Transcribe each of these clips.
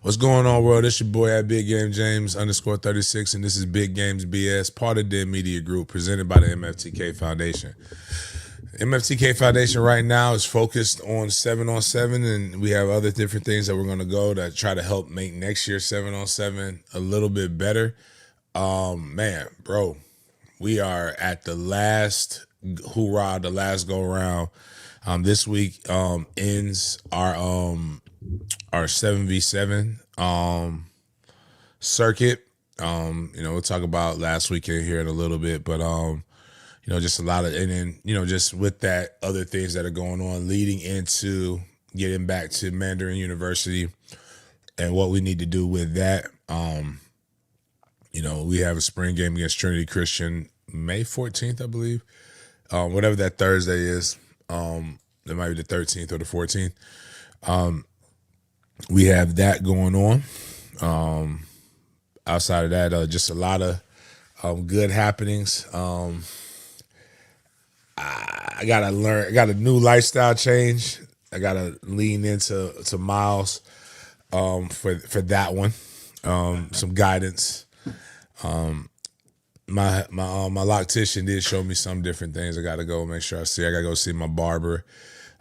What's going on, world? It's your boy at Big Game James _36, and this is Big Games B.S, part of the media group presented by the MFTK Foundation. MFTK Foundation right now is focused on 7-on-7, and we have other different things that we're going to go to try to help make next year's 7-on-7 a little bit better. Man, bro, we are at the last hoorah, the last go around. This week ends our 7v7 circuit. We'll talk about last weekend here in a little bit, but just a lot of, and then just with that, other things that are going on leading into getting back to Mandarin University and what we need to do with that. We have a spring game against Trinity Christian May 14th, I believe. Whatever that Thursday is. It might be the 13th or the 14th. We have that going on. Outside of that, just a lot of good happenings. I got a new lifestyle change. I got to lean into Miles for that one. Some guidance. My loctician did show me some different things I got to go make sure I see. I got to go see my barber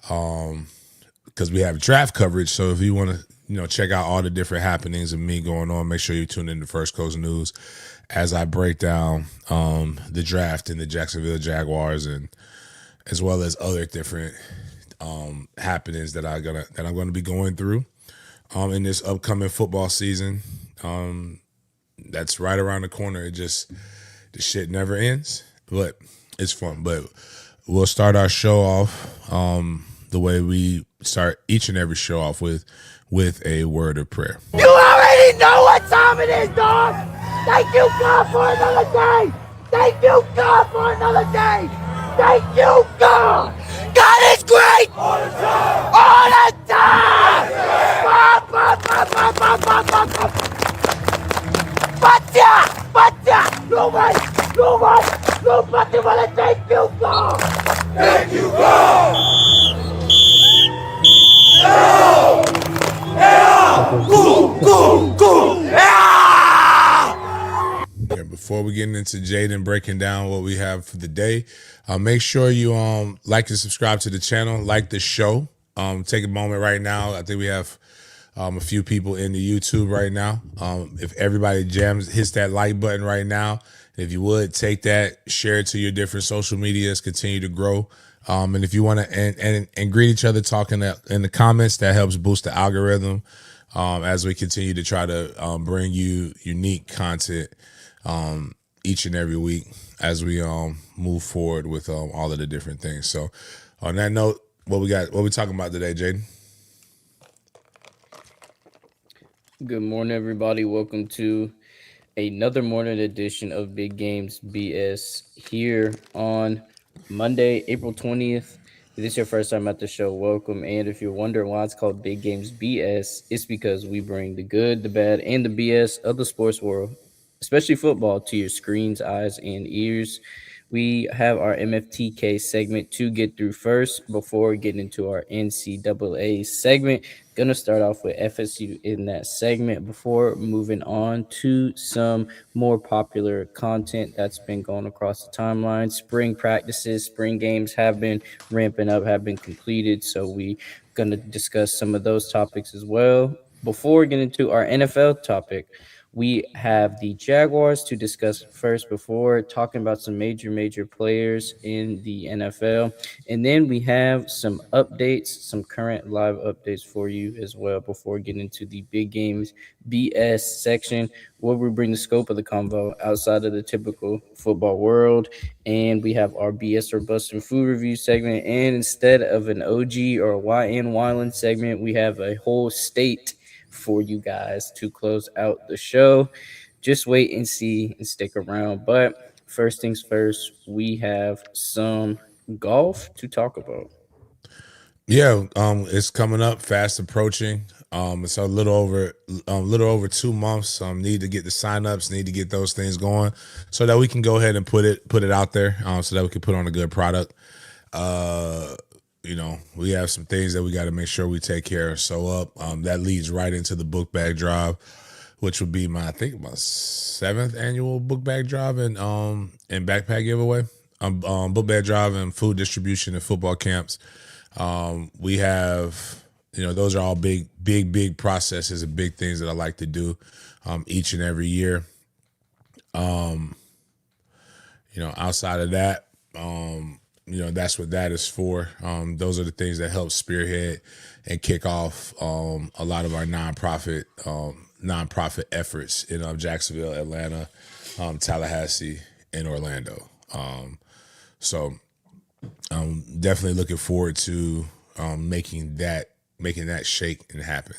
because we have draft coverage. So if you want to, check out all the different happenings of me going on, make sure you tune in to First Coast News as I break down the draft in the Jacksonville Jaguars, and as well as other different happenings that I'm gonna be going through in this upcoming football season. That's right around the corner. The shit never ends, but it's fun. But we'll start our show off the way we start each and every show off with a word of prayer. You already know what time it is, dog. Thank you, God, for another day. Thank you, God, for another day. Thank you, God. God is great. All the time. All the time. Nobody wanna thank you, God. Thank you, God. Before we get into Jaden breaking down what we have for the day, make sure you like and subscribe to the channel, like the show. Take a moment right now. I think we have a few people in the YouTube right now. If everybody hits that like button right now, if you would take that, share it to your different social medias, continue to grow. And if you want to and greet each other, talking in the comments, that helps boost the algorithm as we continue to try to bring you unique content each and every week as we move forward with all of the different things. So on that note, what we talking about today, Jaden? Good morning, everybody. Welcome to another morning edition of Big Games BS here on Monday, April 20th. If this is your first time at the show, welcome. And if you're wondering why it's called Big Games BS, it's because we bring the good, the bad, and the BS of the sports world, especially football, to your screens, eyes, and ears. We have our MFTK segment to get through first before getting into our NCAA segment. Going to start off with FSU in that segment before moving on to some more popular content that's been going across the timeline. Spring practices, spring games have been ramping up, have been completed. So we're going to discuss some of those topics as well. Before getting into our NFL topic, We have the Jaguars to discuss first before talking about some major players in the NFL. And then we have some updates, some current live updates for you as well before getting into the big games BS section, where we bring the scope of the convo outside of the typical football world. And we have our BS or Bustin' Food Review segment. And instead of an OG or a YN Wyland segment, we have a whole state for you guys to close out the show. Just wait and see and stick around. But first things first, we have some golf to talk about. Yeah, it's coming up, fast approaching. It's a little over 2 months. Need to get the signups, need to get those things going, so that we can go ahead and put it out there, so that we can put on a good product. We have some things that we got to make sure we take care of. So that leads right into the book bag drive, which would be my 7th annual book bag drive and backpack giveaway. Book bag drive and food distribution and football camps. We have, those are all big processes and big things that I like to do each and every year. Outside of that, that's what that is for. Those are the things that help spearhead and kick off a lot of our nonprofit efforts in Jacksonville, Atlanta, Tallahassee, and Orlando. So I'm definitely looking forward to making that shake and happen.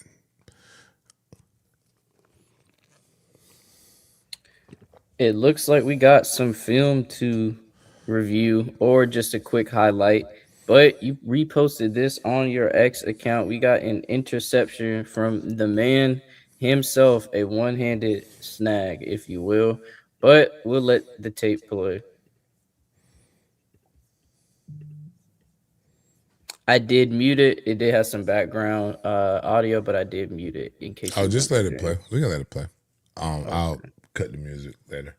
It looks like we got some film to review or just a quick highlight, but you reposted this on your X account. We got an interception from the man himself, a one-handed snag, if you will, but we'll let the tape play. I did mute it. It did have some background audio, but I did mute it in case. Oh, just let it play. We can let it play. I'll cut the music later.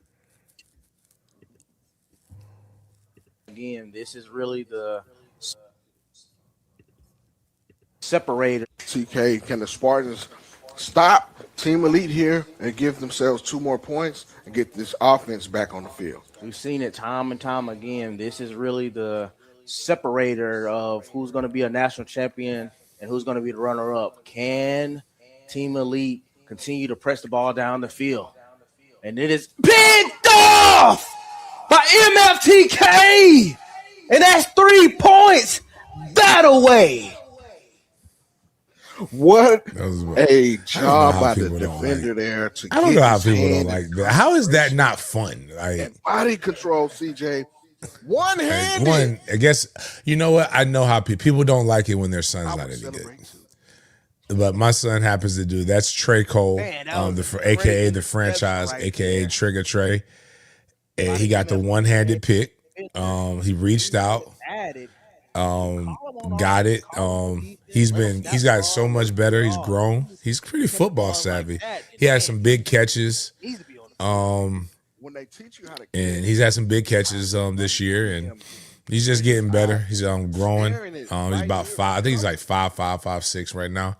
Again, this is really the separator. TK, can the Spartans stop Team Elite here and give themselves 2 more points and get this offense back on the field? We've seen it time and time again. This is really the separator of who's going to be a national champion and who's going to be the runner-up. Can Team Elite continue to press the ball down the field? And it is picked off by MFTK, and that's 3 points that away. What a job by the defender there to I don't know how people don't like that. How is that not fun? And body control, CJ. One-handed. I guess, you know what? I know how people don't like it when their son's not any good. But my son happens to do. That's Trey Cole, aka the franchise, aka Trigger Trey. And he got the one-handed pick. He reached out, got it. He's got so much better. He's grown. He's pretty football savvy. He has some big catches. And he's had some big catches this year, and he's just getting better. He's growing. He's about 5. I think he's like 5'6" right now.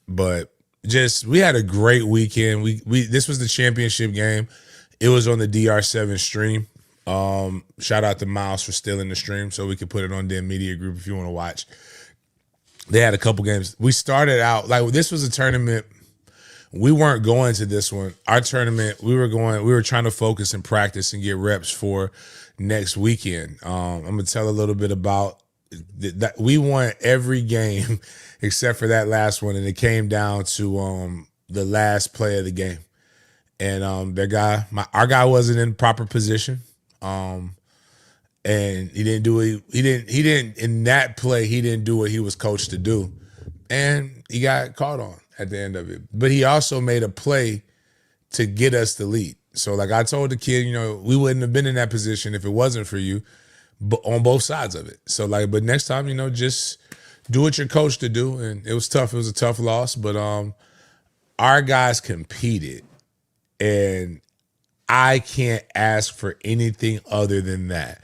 But just we had a great weekend. We this was the championship game. It was on the DR7 stream. Shout out to Miles for stealing the stream so we could put it on their media group if you want to watch. They had a couple games. We started out like this was a tournament. We weren't going to this one. Our tournament, we were trying to focus and practice and get reps for next weekend. I'm going to tell a little bit about that. We won every game except for that last one, and it came down to the last play of the game. And our guy wasn't in proper position. And he didn't do it. He didn't in that play, he didn't do what he was coached to do. And he got caught on at the end of it. But he also made a play to get us the lead. So like I told the kid, we wouldn't have been in that position if it wasn't for you, but on both sides of it. So but next time, just do what you're coached to do. And it was tough. It was a tough loss, but our guys competed, and I can't ask for anything other than that.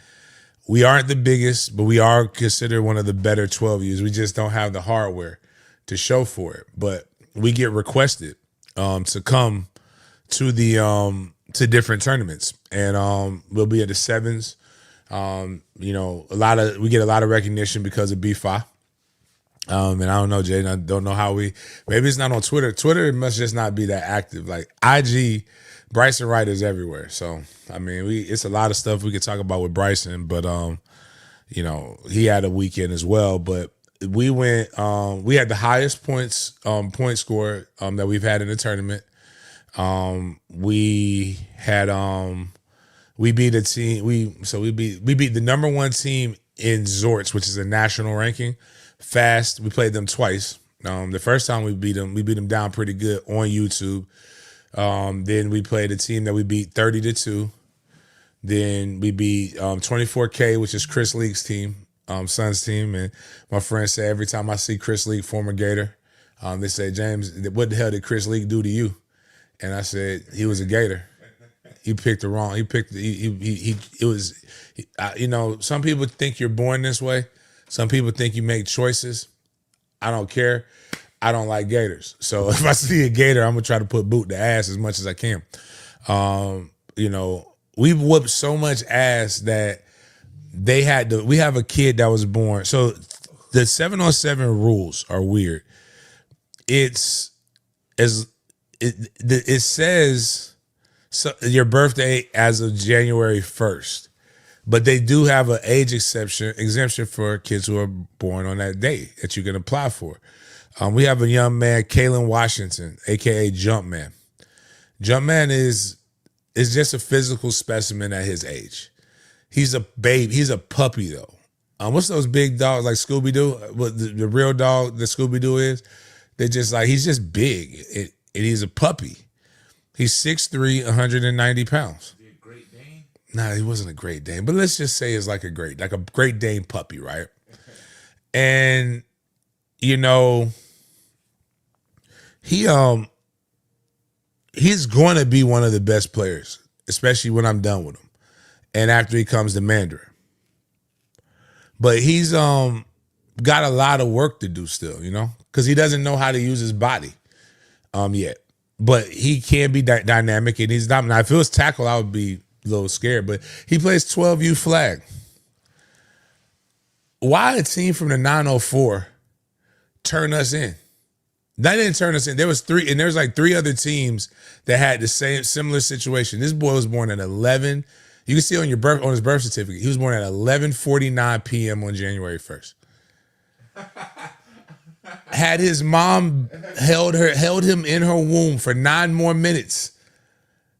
We aren't the biggest, but we are considered one of the better 12Us. We just don't have the hardware to show for it. But we get requested to come to the to different tournaments, and we'll be at the sevens. You know, we get a lot of recognition because of B5. And I don't know, Jay. I don't know how maybe it's not on Twitter. Twitter must just not be that active. Like IG, Bryson Wright is everywhere. So I mean, it's a lot of stuff we could talk about with Bryson, but you know, he had a weekend as well. But we went, we had the highest point score that we've had in the tournament. We had we beat a team. We beat the number one team in Zorts, which is a national ranking. Fast. We played them twice. The first time we beat them down pretty good on YouTube. Then we played a team that we beat 30-2. Then we beat 24K, which is Chris Leake's team, Suns team. And my friends say every time I see Chris Leake, former Gator, they say, James, what the hell did Chris Leake do to you? And I said, he was a Gator. He picked the wrong. You know, some people think you're born this way. Some people think you make choices. I don't care. I don't like Gators. So if I see a Gator, I'm gonna try to put boot the ass as much as I can. You know, we've whooped so much ass that we have a kid that was born. So the 7-on-7 rules are weird. It says your birthday as of January 1st. But they do have an age exemption for kids who are born on that day that you can apply for. We have a young man, Kalen Washington, aka Jumpman. Jumpman is just a physical specimen at his age. He's a babe. He's a puppy though. What's those big dogs like Scooby-Doo? What the real dog that Scooby-Doo is? They're just like, he's just big. And he's a puppy. He's 6'3", 190 pounds. Nah, he wasn't a Great Dane, but let's just say it's like a Great Dane puppy, right? And you know, he's going to be one of the best players, especially when I'm done with him, and after he comes to Mandarin. But he's got a lot of work to do still, you know, because he doesn't know how to use his body yet. But he can be dynamic, and he's not. Now, if it was tackle, I would be a little scared, but he plays 12U flag. Why a team from the 904 turn us in? That didn't turn us in. There was like three other teams that had the similar situation. This boy was born at 11. You can see on his birth certificate, he was born at 11:49 p.m. on January 1st. Had his mom held him in her womb for 9 more minutes,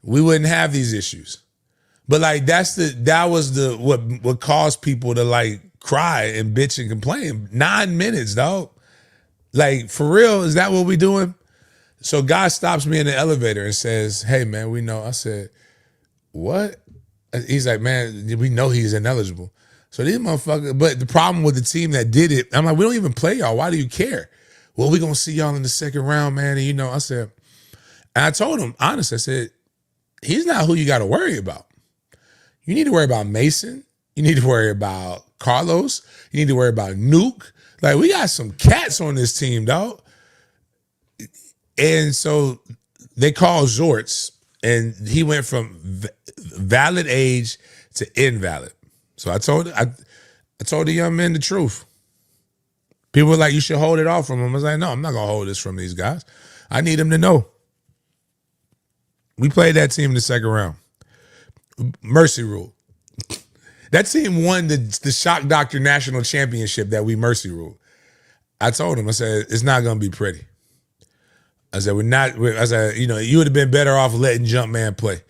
we wouldn't have these issues. But like that was what caused people to like cry and bitch and complain. 9 minutes, dog. Like, for real, is that what we doing? So God stops me in the elevator and says, hey man, we know. I said, what? He's like, man, we know he's ineligible. So these motherfuckers, but the problem with the team that did it, I'm like, we don't even play y'all. Why do you care? Well, we gonna see y'all in the second round, man. And you know, I said, and I told him, honestly, I said, he's not who you got to worry about. You need to worry about Mason. You need to worry about Carlos. You need to worry about Nuke. Like, we got some cats on this team, dog. And so they called Zorts, and he went from valid age to invalid. So I told the young man the truth. People were like, you should hold it off from him. I was like, no, I'm not going to hold this from these guys. I need him to know. We played that team in the second round. Mercy rule. That team won the Shock Doctor National Championship that we mercy ruled. I told him, I said, it's not going to be pretty. I said, you know, you would have been better off letting Jumpman play.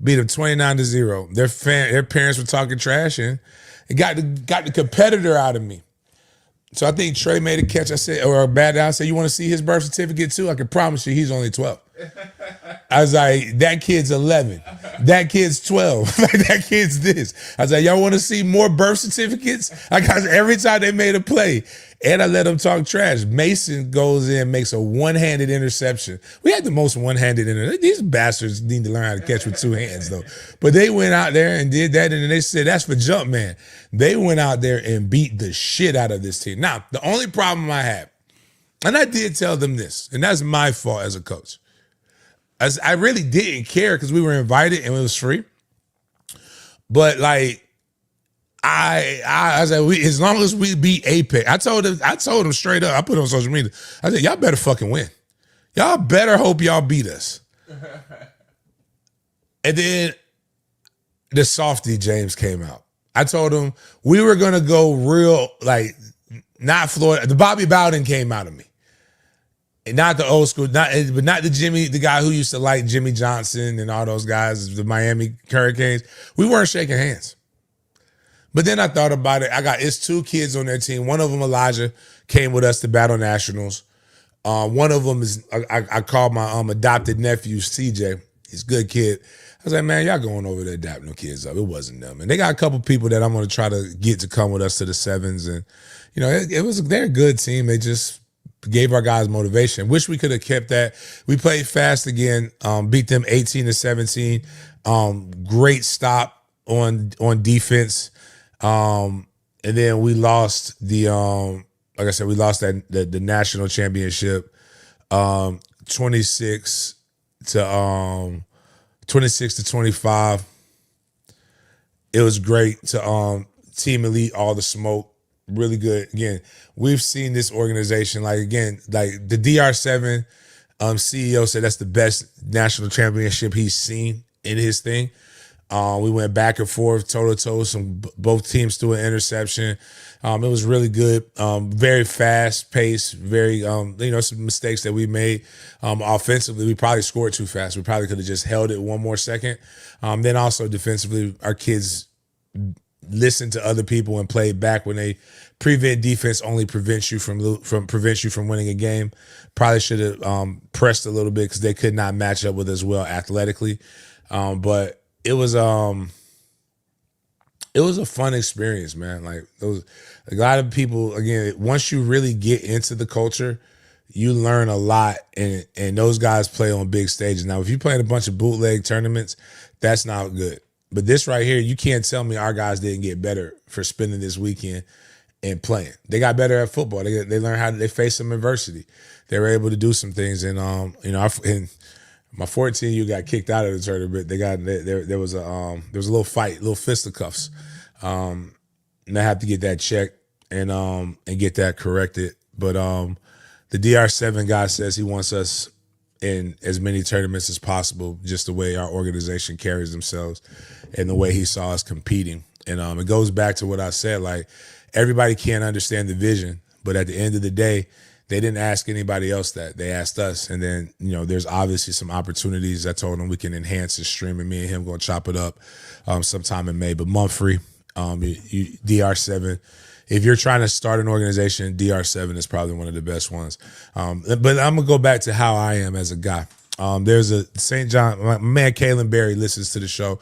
Beat him 29-0. Their parents were talking trash, and it got the competitor out of me. So I think Trey made a catch. I said, or a bad I said, you want to see his birth certificate too? I can promise you he's only 12. I was like, that kid's 11. That kid's 12. Like, that kid's this. I was like, y'all want to see more birth certificates? I got every time they made a play. And I let them talk trash. Mason goes in, makes a one-handed interception. We had the most one-handed interception. These bastards need to learn how to catch with 2 hands, though. But they went out there and did that, and then they said, that's for Jumpman. They went out there and beat the shit out of this team. Now, the only problem I have, and I did tell them this, and that's my fault as a coach. I really didn't care because we were invited and it was free. But like I said, as long as we beat Apex, I told him straight up. I put it on social media. I said, y'all better fucking win. Y'all better hope y'all beat us. And then the softy James came out. I told him we were gonna go real, like, not Florida. The Bobby Bowden came out of me. And not the old school, but not the guy who used to like Jimmy Johnson and all those guys, the Miami Hurricanes. We weren't shaking hands. But then I thought about it. It's 2 kids on their team. One of them, Elijah, came with us to Battle Nationals. One of them is I called my adopted nephew, CJ. He's a good kid. I was like, man, y'all going over there adapting them kids up. It wasn't them. And they got a couple people that I'm going to try to get to come with us to the sevens. And, you know, they're a good team. They just gave our guys motivation. Wish we could have kept that. We played fast again, beat them 18-17. Great stop on defense. And then we lost like I said, we lost the national championship, 26 to 25. It was great to Team Elite, all the smoke, really good. Again, we've seen this organization like the DR7 CEO said that's the best national championship he's seen in his thing. We went back and forth, toe to toe. Both teams threw an interception. It was really good. Very fast paced. Very some mistakes that we made. Offensively, we probably scored too fast. We probably could have just held it one more second. Then also defensively, our kids listened to other people and played back. When they prevent defense only prevents you from winning a game. Probably should have pressed a little bit because they could not match up with us well athletically. But it was a fun experience, man. Like a lot of people, again, once you really get into the culture, you learn a lot, and those guys play on big stages. Now, if you play in a bunch of bootleg tournaments, that's not good. But this right here, you can't tell me our guys didn't get better for spending this weekend and playing. They got better at football. They learned how they face some adversity. They were able to do some things, and my 14U got kicked out of the tournament. There was a little fight, little fisticuffs. And I have to get that checked and get that corrected. But the DR7 guy says he wants us in as many tournaments as possible, just the way our organization carries themselves and the way he saw us competing. And it goes back to what I said, like, everybody can't understand the vision, but at the end of the day, they didn't ask anybody else that. They asked us. And then, there's obviously some opportunities. I told him we can enhance his stream, and me and him going to chop it up sometime in May. But Mumphrey, DR7, if you're trying to start an organization, DR7 is probably one of the best ones. But I'm going to go back to how I am as a guy. There's a St. John, my man Kalen Berry listens to the show.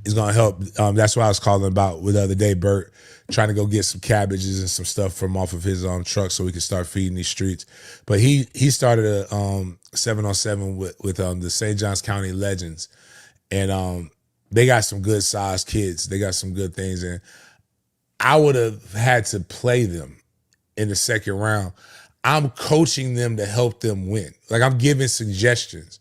Is going to help. That's what I was calling about with the other day, Bert, trying to go get some cabbages and some stuff from off of his truck so we can start feeding these streets. But he started a 7-on-7 with the St. Johns County Legends, and they got some good sized kids. They got some good things, and I would have had to play them in the second round. I'm coaching them to help them win. Like, I'm giving suggestions.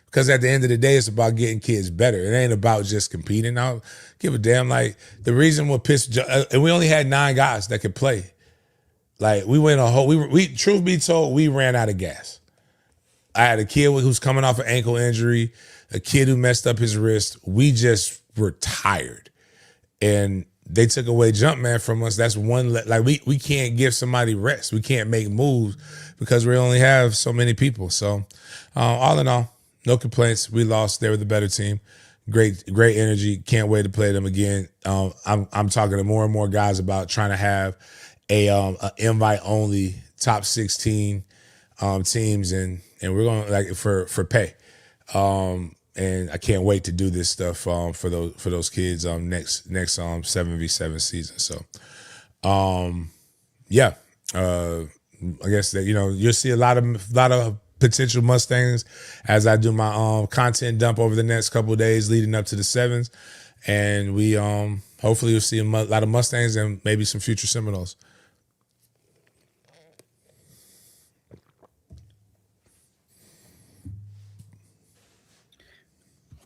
Because at the end of the day, it's about getting kids better. It ain't about just competing. I don't give a damn. Like, the reason what pissed, and we only had 9 guys that could play. Like, we went we truth be told, we ran out of gas. I had a kid who's coming off an ankle injury, a kid who messed up his wrist. We just were tired. And they took away Jumpman from us. That's one, like, we can't give somebody rest. We can't make moves because we only have so many people. So, all in all, no complaints. We lost. They were the better team. Great energy. Can't wait to play them again. I'm talking to more and more guys about trying to have a invite only top 16 teams, and we're going, like, for pay. And I can't wait to do this stuff for those kids next 7v7 season. So yeah. I guess that you'll see a lot of potential Mustangs as I do my content dump over the next couple of days leading up to the sevens, and we hopefully you'll see a lot of Mustangs and maybe some future Seminoles.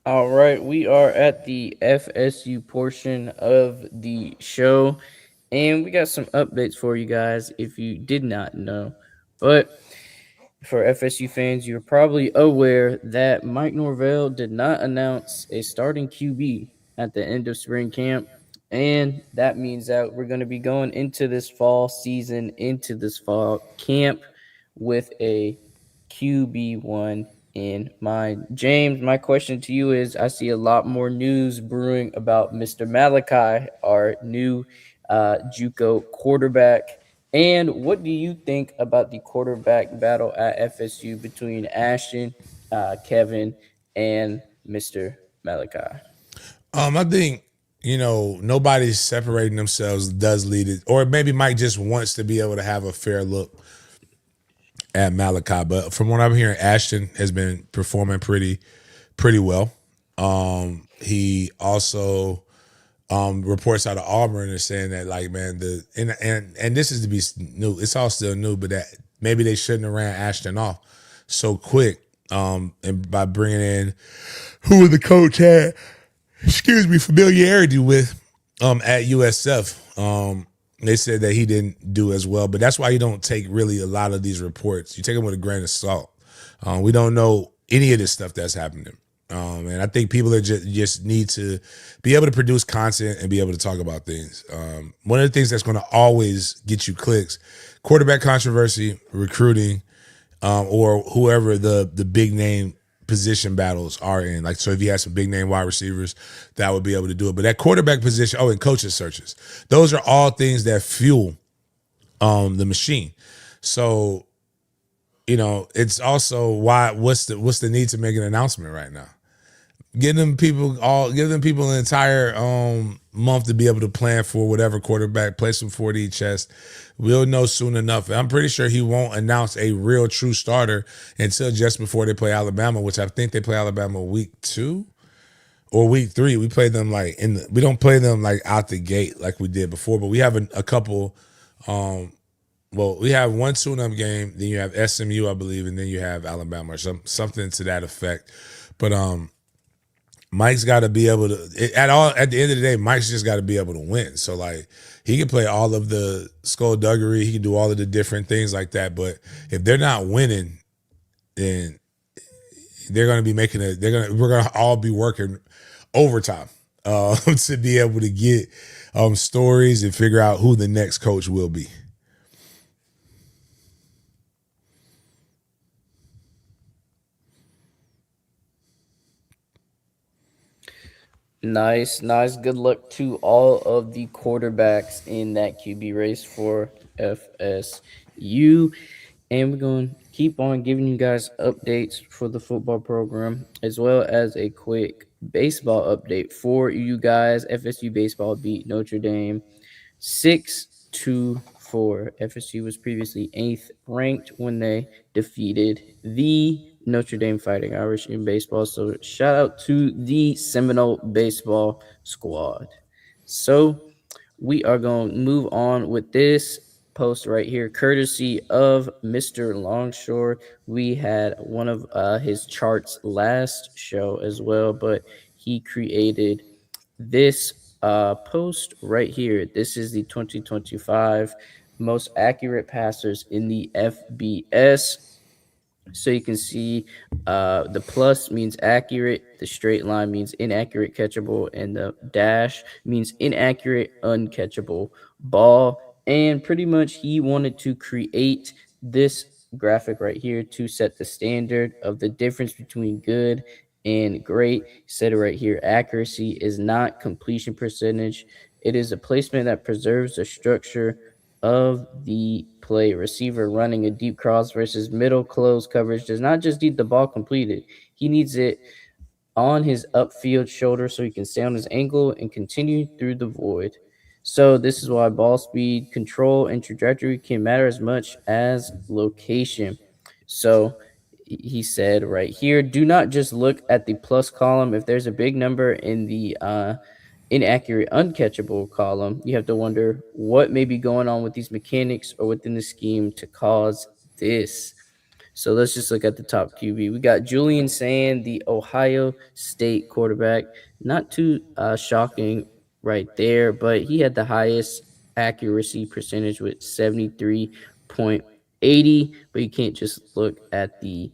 All right, we are at the FSU portion of the show, and we got some updates for you guys if you did not know. But for FSU fans, you're probably aware that Mike Norvell did not announce a starting QB at the end of spring camp. And that means that we're going to be going into this fall season, into this fall camp with a QB1 in mind. James, my question to you is I see a lot more news brewing about Mr. Malachi, our new Juco quarterback. And what do you think about the quarterback battle at FSU between Ashton, Kevin, and Mr. Malachi? I think nobody's separating themselves does lead it, or maybe Mike just wants to be able to have a fair look at Malachi. But from what I'm hearing, Ashton has been performing pretty well. He also reports out of Auburn are saying that like man and this is to be new. It's all still new, but that maybe they shouldn't have ran Ashton off so quick. And by bringing in who the coach had, familiarity with at USF. They said that he didn't do as well, but that's why you don't take really a lot of these reports. You take them with a grain of salt. We don't know any of this stuff that's happening. And I think people are just need to be able to produce content and be able to talk about things. One of the things that's going to always get you clicks, quarterback controversy, recruiting, or whoever the big name position battles are in. Like, so if you had some big name wide receivers, that would be able to do it. But that quarterback position, and coaches searches, those are all things that fuel the machine. So, it's also what's the need to make an announcement right now? Give them people an entire month to be able to plan for whatever quarterback, play some 4D chess. We'll know soon enough. I'm pretty sure he won't announce a real true starter until just before they play Alabama, which I think they play Alabama week 2 or week 3. We play them like we don't play them like out the gate like we did before, but we have a couple. We have one tune-up game, then you have SMU, I believe, and then you have Alabama or something to that effect. But Mike's got to be able to at the end of the day, Mike's just got to be able to win. So like he can play all of the skullduggery, he can do all of the different things like that. But if they're not winning, then they're going to be we're going to all be working overtime to be able to get stories and figure out who the next coach will be. Nice, nice. Good luck to all of the quarterbacks in that QB race for FSU. And we're going to keep on giving you guys updates for the football program, as well as a quick baseball update for you guys. FSU baseball beat Notre Dame 6-4. FSU was previously 8th ranked when they defeated the Notre Dame Fighting Irish in baseball. So shout out to the Seminole baseball squad. So we are going to move on with this post right here, courtesy of Mr. Longshore. We had one of his charts last show as well, but he created this post right here. This is the 2025 most accurate passers in the FBS. So you can see the plus means accurate, the straight line means inaccurate catchable, and the dash means inaccurate uncatchable ball. And pretty much he wanted to create this graphic right here to set the standard of the difference between good and great. He said it right here, accuracy is not completion percentage. It is a placement that preserves the structure of the play. Receiver running a deep cross versus middle close coverage does not just need the ball completed. He needs it on his upfield shoulder so he can stay on his ankle and continue through the void. So this is why ball speed, control, and trajectory can matter as much as location. So he said right here, do not just look at the plus column. If there's a big number in the inaccurate uncatchable column, you have to wonder what may be going on with these mechanics or within the scheme to cause this. So let's just look at the top QB. We got Julian Sand, the Ohio State quarterback. Not too shocking right there, but he had the highest accuracy percentage with 73.80. But you can't just look at the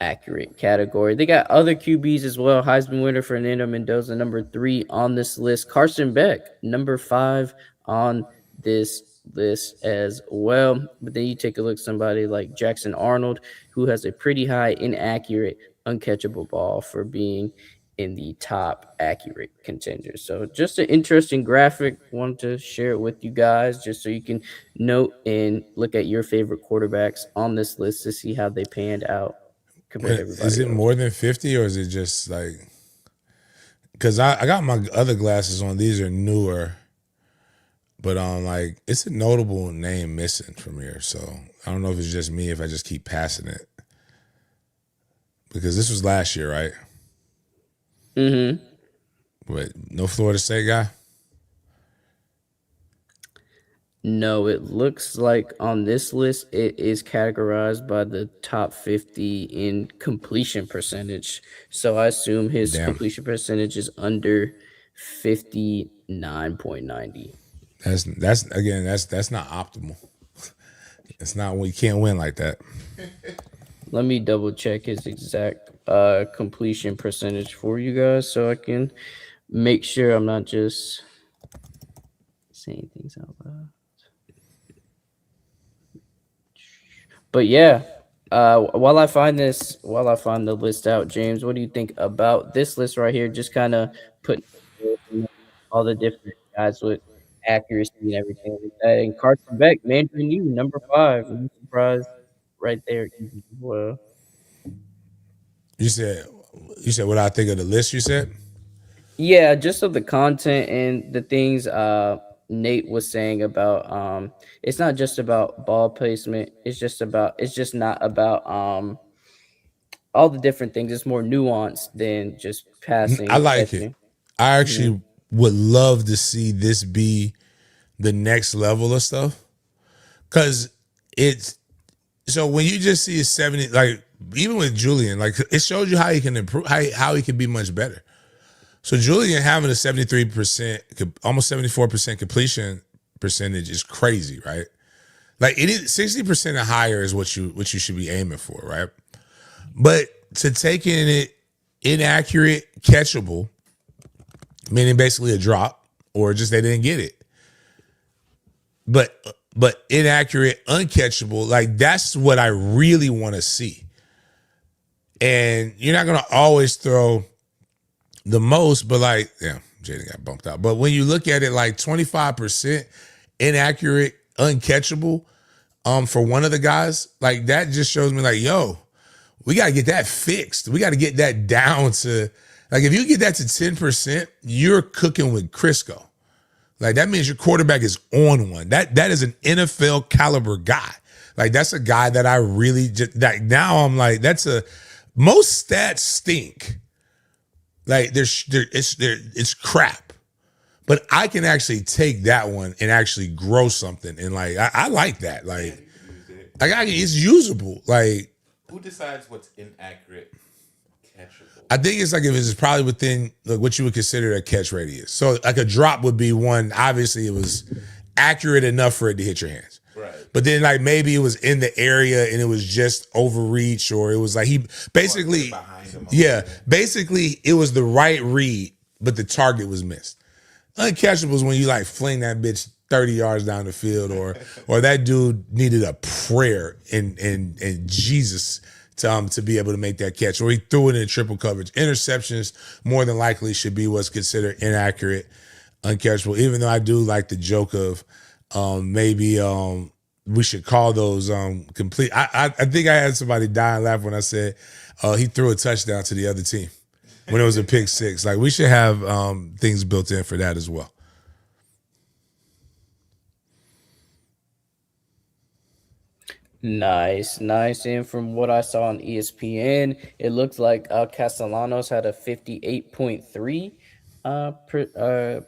accurate category. They got other QBs as well. Heisman winner Fernando Mendoza, number 3 on this list. Carson Beck, number 5 on this list as well. But then you take a look at somebody like Jackson Arnold, who has a pretty high inaccurate, uncatchable ball for being in the top accurate contenders. So just an interesting graphic. Wanted to share it with you guys just so you can note and look at your favorite quarterbacks on this list to see how they panned out compared to Is everybody it else. more than 50 or is it just like, because I got my other glasses on, these are newer, but like it's a notable name missing from here. So I don't know if it's just me if I just keep passing it. Because this was last year, right? Mm-hmm. But no Florida State guy? No, it looks like on this list it is categorized by the top 50 in completion percentage. So I assume his Damn. completion percentage is under 59.90. That's not optimal. It's not, we can't win like that. Let me double check his exact completion percentage for you guys so I can make sure I'm not just saying things out loud. But yeah, while I find the list out, James, what do you think about this list right here? Just kind of putting all the different guys with accuracy and everything like that. And Carson Beck, Mandarin U, number 5. No surprise right there either as well. You said you said what I think of the list you said? Yeah, just of the content and the things Nate was saying about it's not just about ball placement. It's just not about all the different things. It's more nuanced than just I passing, like it. catching. I Mhm. actually would love to see this be the next level of stuff. Cause it's so when you just see a 70, like even with Julian, like it shows you how he can improve, how he can be much better. So Julian having a 73%, almost 74% completion percentage is crazy, right? Like it is 60% or higher is what you should be aiming for, right? But to taking it inaccurate, catchable, meaning basically a drop, or just they didn't get it. But inaccurate, uncatchable, like that's what I really want to see. And you're not gonna always throw the most, but like, yeah, Jaden got bumped out. But when you look at it, like 25% inaccurate, uncatchable, for one of the guys, like that just shows me like, yo, we gotta get that fixed. We gotta get that down to like if you get that to 10%, you're cooking with Crisco. Like that means your quarterback is on one. That is an NFL caliber guy. Like that's a guy that I really just like now I'm like, that's a most stats stink. Like it's crap. But I can actually take that one and actually grow something. And like I like that. Like it's usable. Like Who decides what's inaccurate, catchable? I think it's like if it's probably within like what you would consider a catch radius. So like a drop would be one. Obviously, it was accurate enough for it to hit your hands. Right. But then like maybe it was in the area and it was just overreach, or it was like he basically, Behind him. yeah, basically it was the right read, but the target was missed. Uncatchable is when you like fling that bitch 30 yards down the field, or that dude needed a prayer and Jesus to be able to make that catch, or he threw it in triple coverage. Interceptions more than likely should be what's considered inaccurate, uncatchable. Even though I do like the joke of maybe we should call those complete. I think I had somebody die and laugh when I said he threw a touchdown to the other team when it was a pick six. Like we should have things built in for that as well. Nice, nice. And from what I saw on ESPN, it looks like Castellanos had a 58.3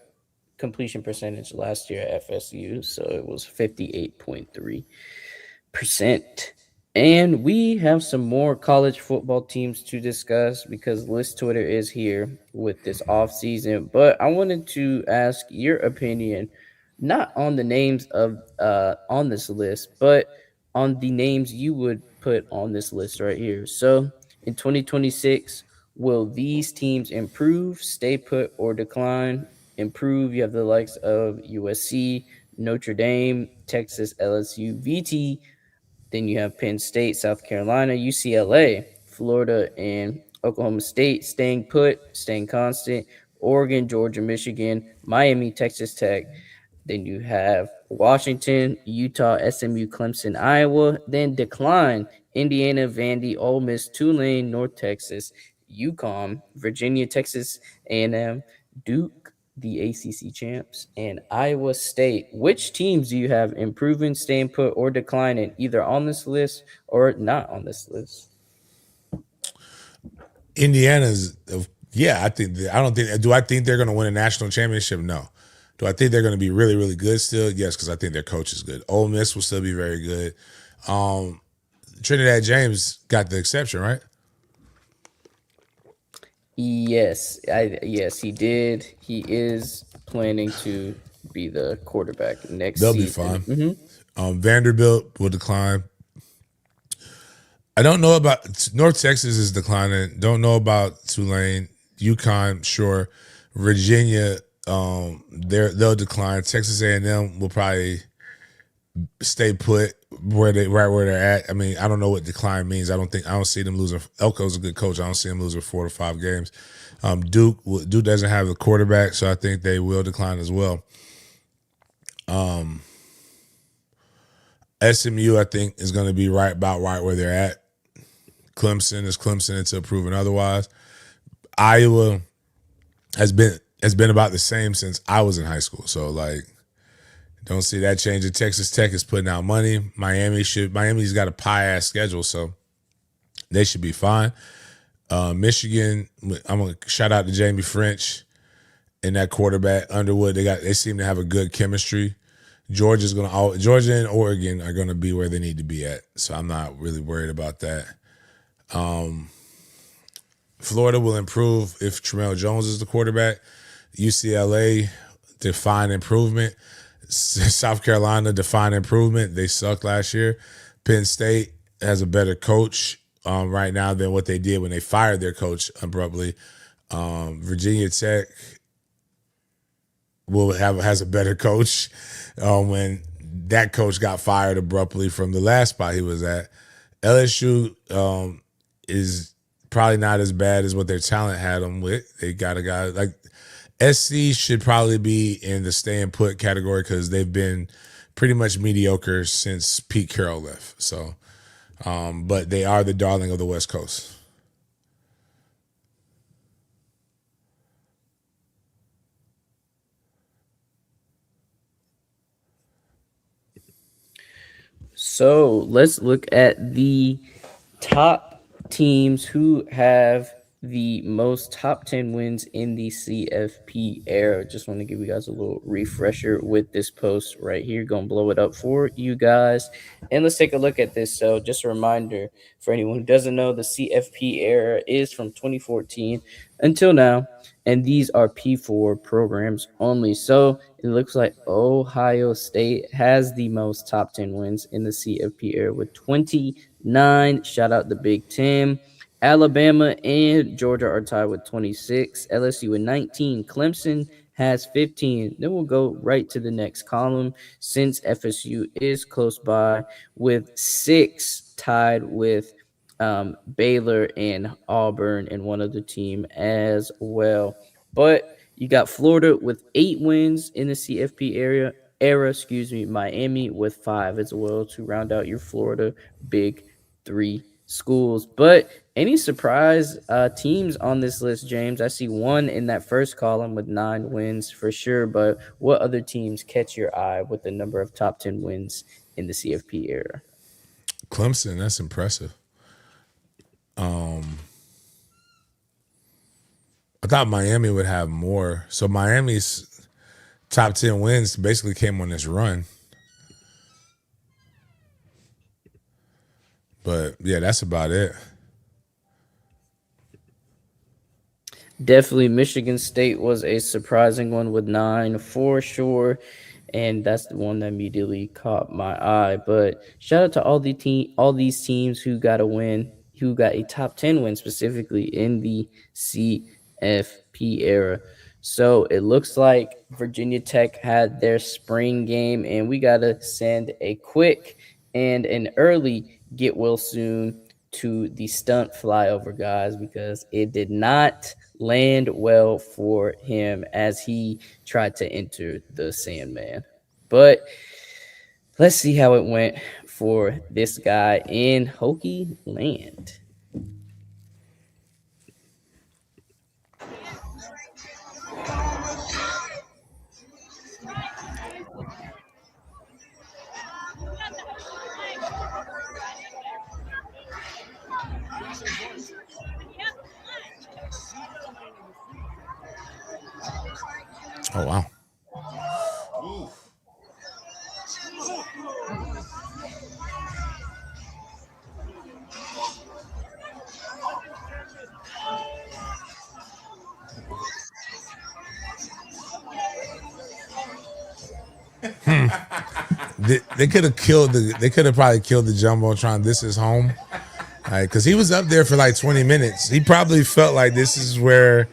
completion percentage last year at FSU. So it was 58.3%. And we have some more college football teams to discuss because List Twitter is here with this off season. But I wanted to ask your opinion, not on the names of on this list, but on the names you would put on this list right here. So in 2026, will these teams improve, stay put, or decline? Improve, you have the likes of USC, Notre Dame, Texas, LSU, VT. Then you have Penn State, South Carolina, UCLA, Florida, and Oklahoma State staying put, staying constant. Oregon, Georgia, Michigan, Miami, Texas Tech. Then you have Washington, Utah, SMU, Clemson, Iowa. Then decline Indiana, Vandy, Ole Miss, Tulane, North Texas, UConn, Virginia, Texas A&M, Duke, the ACC champs, and Iowa State. Which teams do you have improving, staying put, or declining, either on this list or not on this list? Indiana's, yeah, I don't think, do I think they're going to win a national championship? No. Do I think they're going to be really, really good still? Yes, because I think their coach is good. Ole Miss will still be very good. Trinidad James got the exception, right? Yes, he did. He is planning to be the quarterback next They'll be season. fine. Vanderbilt will decline. I don't know about North Texas is declining. Don't know about Tulane, UConn, sure. Virginia, they'll decline. Texas A&M will probably stay put right where they're at. I mean, I don't know what decline means. I don't see them losing. Elko's a good coach. I don't see them losing 4 to 5 games. Duke doesn't have the quarterback, so I think they will decline as well. SMU, I think, is going to be right where they're at. Clemson is Clemson until proven otherwise. Iowa has been about the same since I was in high school. So like, don't see that changing. Texas Tech is putting out money. Miami's got a pie ass schedule, so they should be fine. Michigan, I'm gonna shout out to Jamie French and that quarterback Underwood. They seem to have a good chemistry. Georgia and Oregon are gonna be where they need to be at. So I'm not really worried about that. Florida will improve if Tramel Jones is the quarterback. UCLA, define improvement. South Carolina, define improvement. They sucked last year. Penn State has a better coach right now than what they did when they fired their coach abruptly. Virginia Tech has a better coach when that coach got fired abruptly from the last spot he was at. LSU is probably not as bad as what their talent had them with. They got a guy like SC should probably be in the stay and put category because they've been pretty much mediocre since Pete Carroll left. So, but they are the darling of the West Coast. So let's look at the top teams who have the most top 10 wins in the CFP era. Just want to give you guys a little refresher with this post right here. Gonna blow it up for you guys. And let's take a look at this. So just a reminder for anyone who doesn't know, the CFP era is from 2014 until now. And these are P4 programs only. So it looks like Ohio State has the most top 10 wins in the CFP era with 29. Shout out the Big Ten. Alabama and Georgia are tied with 26. LSU with 19. Clemson has 15. Then we'll go right to the next column since FSU is close by with 6, tied with Baylor and Auburn and one other team as well. But you got Florida with 8 wins in the CFP era. Miami with 5 as well to round out your Florida Big 3 schools. But any surprise teams on this list, James? I see one in that first column with 9 wins for sure. But what other teams catch your eye with the number of top 10 wins in the CFP era? Clemson, that's impressive. I thought Miami would have more. So Miami's top 10 wins basically came on this run. But yeah, that's about it. Definitely, Michigan State was a surprising one with 9 for sure, and that's the one that immediately caught my eye. But shout out to all these teams who got a win, who got a top 10 win specifically in the CFP era. So it looks like Virginia Tech had their spring game, and we gotta send a quick and an early get well soon to the stunt flyover guys because it did not land well for him as he tried to enter the Sandman. But let's see how it went for this guy in Hokie Land. Oh wow. Oof. They could have killed the. They could have probably killed the jumbotron. This is home, because he was up there for like 20 minutes. He probably felt like this is where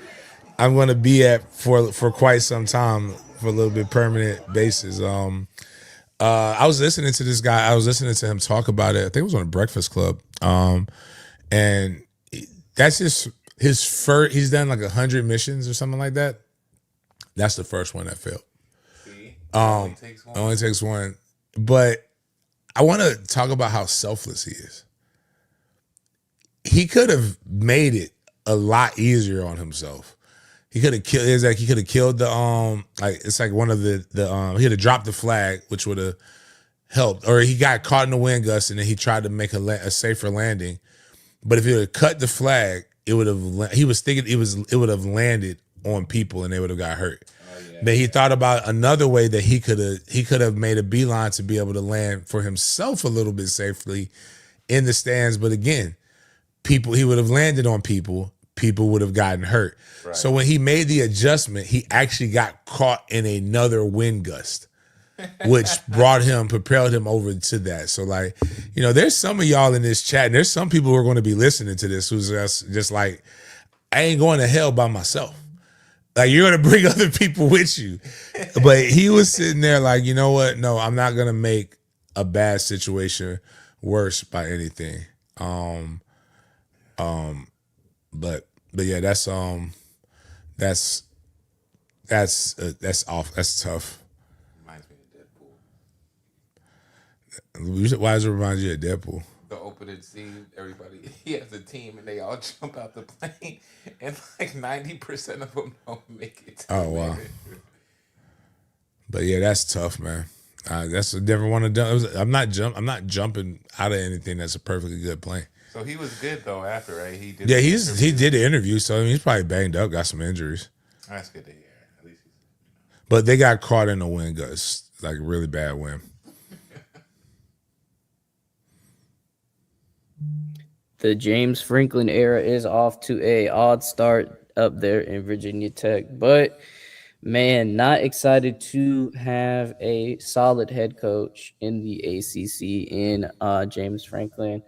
I'm going to be at for quite some time for a little bit permanent basis. I was listening to this guy. I was listening to him talk about it. I think it was on a Breakfast Club. And that's his first. He's done like 100 missions or something like that. That's the first one that failed. See? Um, Only takes it one. only takes one. But I want to talk about how selfless he is. He could have made it a lot easier on himself. He could have killed. It's like he could have killed the like it's like one of the he could have dropped the flag, which would have helped. Or he got caught in the wind gust and then he tried to make a safer landing. But if he would have cut the flag, it would have. He was thinking it would have landed on people and they would have got hurt. Then he thought about another way that he could have made a beeline to be able to land for himself a little bit safely in the stands. But again, he would have landed on people. People would have gotten hurt. Right. So when he made the adjustment, he actually got caught in another wind gust, which propelled him over to that. So like, there's some of y'all in this chat, and there's some people who are going to be listening to this who's just like, I ain't going to hell by myself. Like, you're going to bring other people with you. But he was sitting there like, you know what? No, I'm not going to make a bad situation worse by anything. But yeah, that's off. That's tough. Reminds me of Deadpool. Why does it remind you of Deadpool? The opening scene, everybody, he has a team and they all jump out the plane, and like 90% of them don't make it. Oh wow. But yeah, that's tough, man. That's a different one to do. I'm not jumping out of anything that's a perfectly good plane. So he was good though after, right? He did. Yeah, he did the interview, so I mean, he's probably banged up, got some injuries. That's good to hear. At least he's. But they got caught in a wind gust, like a really bad wind. The James Franklin era is off to a odd start up there in Virginia Tech, but man, not excited to have a solid head coach in the ACC in James Franklin.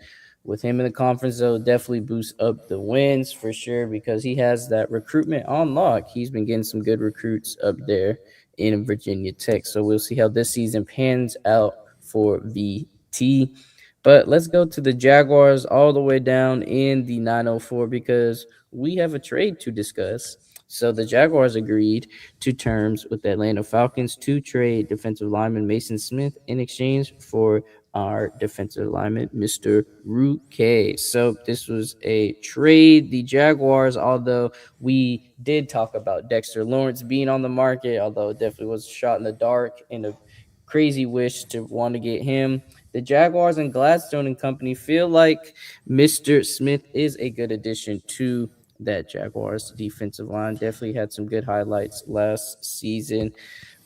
With him in the conference, though, definitely boosts up the wins for sure because he has that recruitment on lock. He's been getting some good recruits up there in Virginia Tech. So we'll see how this season pans out for VT. But let's go to the Jaguars all the way down in the 904 because we have a trade to discuss. So the Jaguars agreed to terms with the Atlanta Falcons to trade defensive lineman Mason Smith in exchange for our defensive lineman, Mr. Ruke. So this was a trade. The Jaguars, although we did talk about Dexter Lawrence being on the market, although it definitely was a shot in the dark and a crazy wish to want to get him. The Jaguars and Gladstone and company feel like Mr. Smith is a good addition to that Jaguars defensive line. Definitely had some good highlights last season.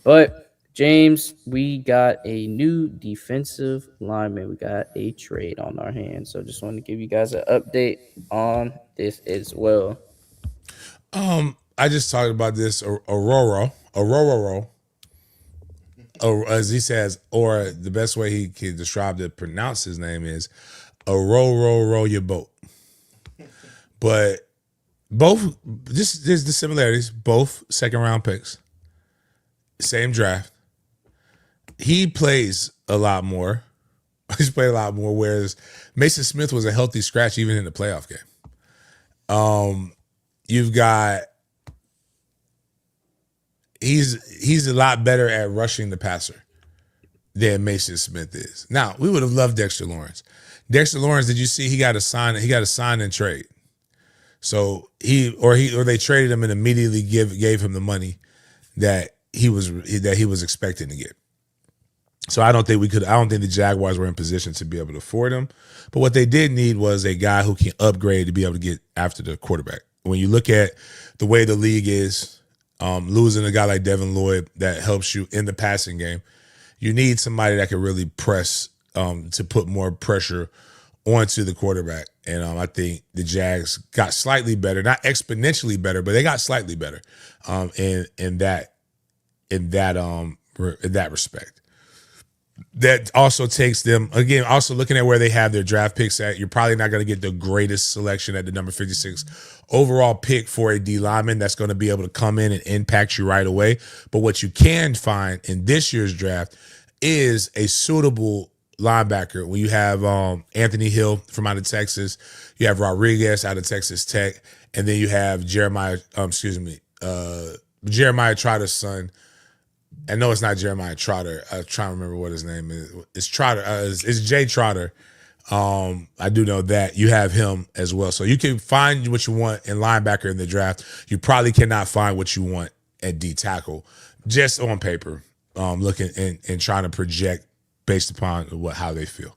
But James, we got a new defensive lineman. We got a trade on our hands. So just want to give you guys an update on this as well. I just talked about this Aurora, or as he says, or the best way he can describe to pronounce his name is row your boat. But both, just there's the similarities. Both second round picks, same draft. He plays a lot more. He's played a lot more. Whereas Mason Smith was a healthy scratch even in the playoff game. You've got he's a lot better at rushing the passer than Mason Smith is. Now, we would have loved Dexter Lawrence. Dexter Lawrence, did you see he got a sign and trade? So or they traded him and immediately gave him the money that he was expecting to get. So I don't think the Jaguars were in position to be able to afford him. But what they did need was a guy who can upgrade to be able to get after the quarterback. When you look at the way the league is, losing a guy like Devin Lloyd that helps you in the passing game, you need somebody that can really press to put more pressure onto the quarterback. And I think the Jags got slightly better, not exponentially better, but they got slightly better in that respect. That also takes them, again, also looking at where they have their draft picks at, you're probably not going to get the greatest selection at the number 56 overall pick for a D lineman that's going to be able to come in and impact you right away. But what you can find in this year's draft is a suitable linebacker. When you have Anthony Hill from out of Texas, you have Rodriguez out of Texas Tech, and then you have Jeremiah Trotter's son. I know it's not Jeremiah Trotter. I'm trying to remember what his name is. It's Trotter. It's Jay Trotter. I do know that you have him as well. So you can find what you want in linebacker in the draft. You probably cannot find what you want at D tackle just on paper, looking and trying to project based upon how they feel.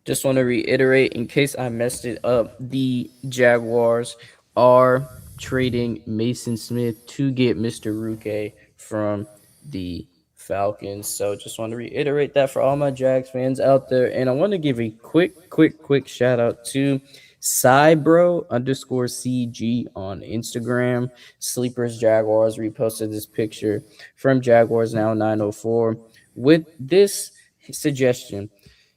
Just want to reiterate in case I messed it up, the Jaguars are trading Mason Smith to get Mr. Ruke from the Falcons. So just want to reiterate that for all my Jags fans out there. And I want to give a quick shout out to Cybro_CG on Instagram. Sleepers Jaguars reposted this picture from Jaguars Now 904 with this suggestion.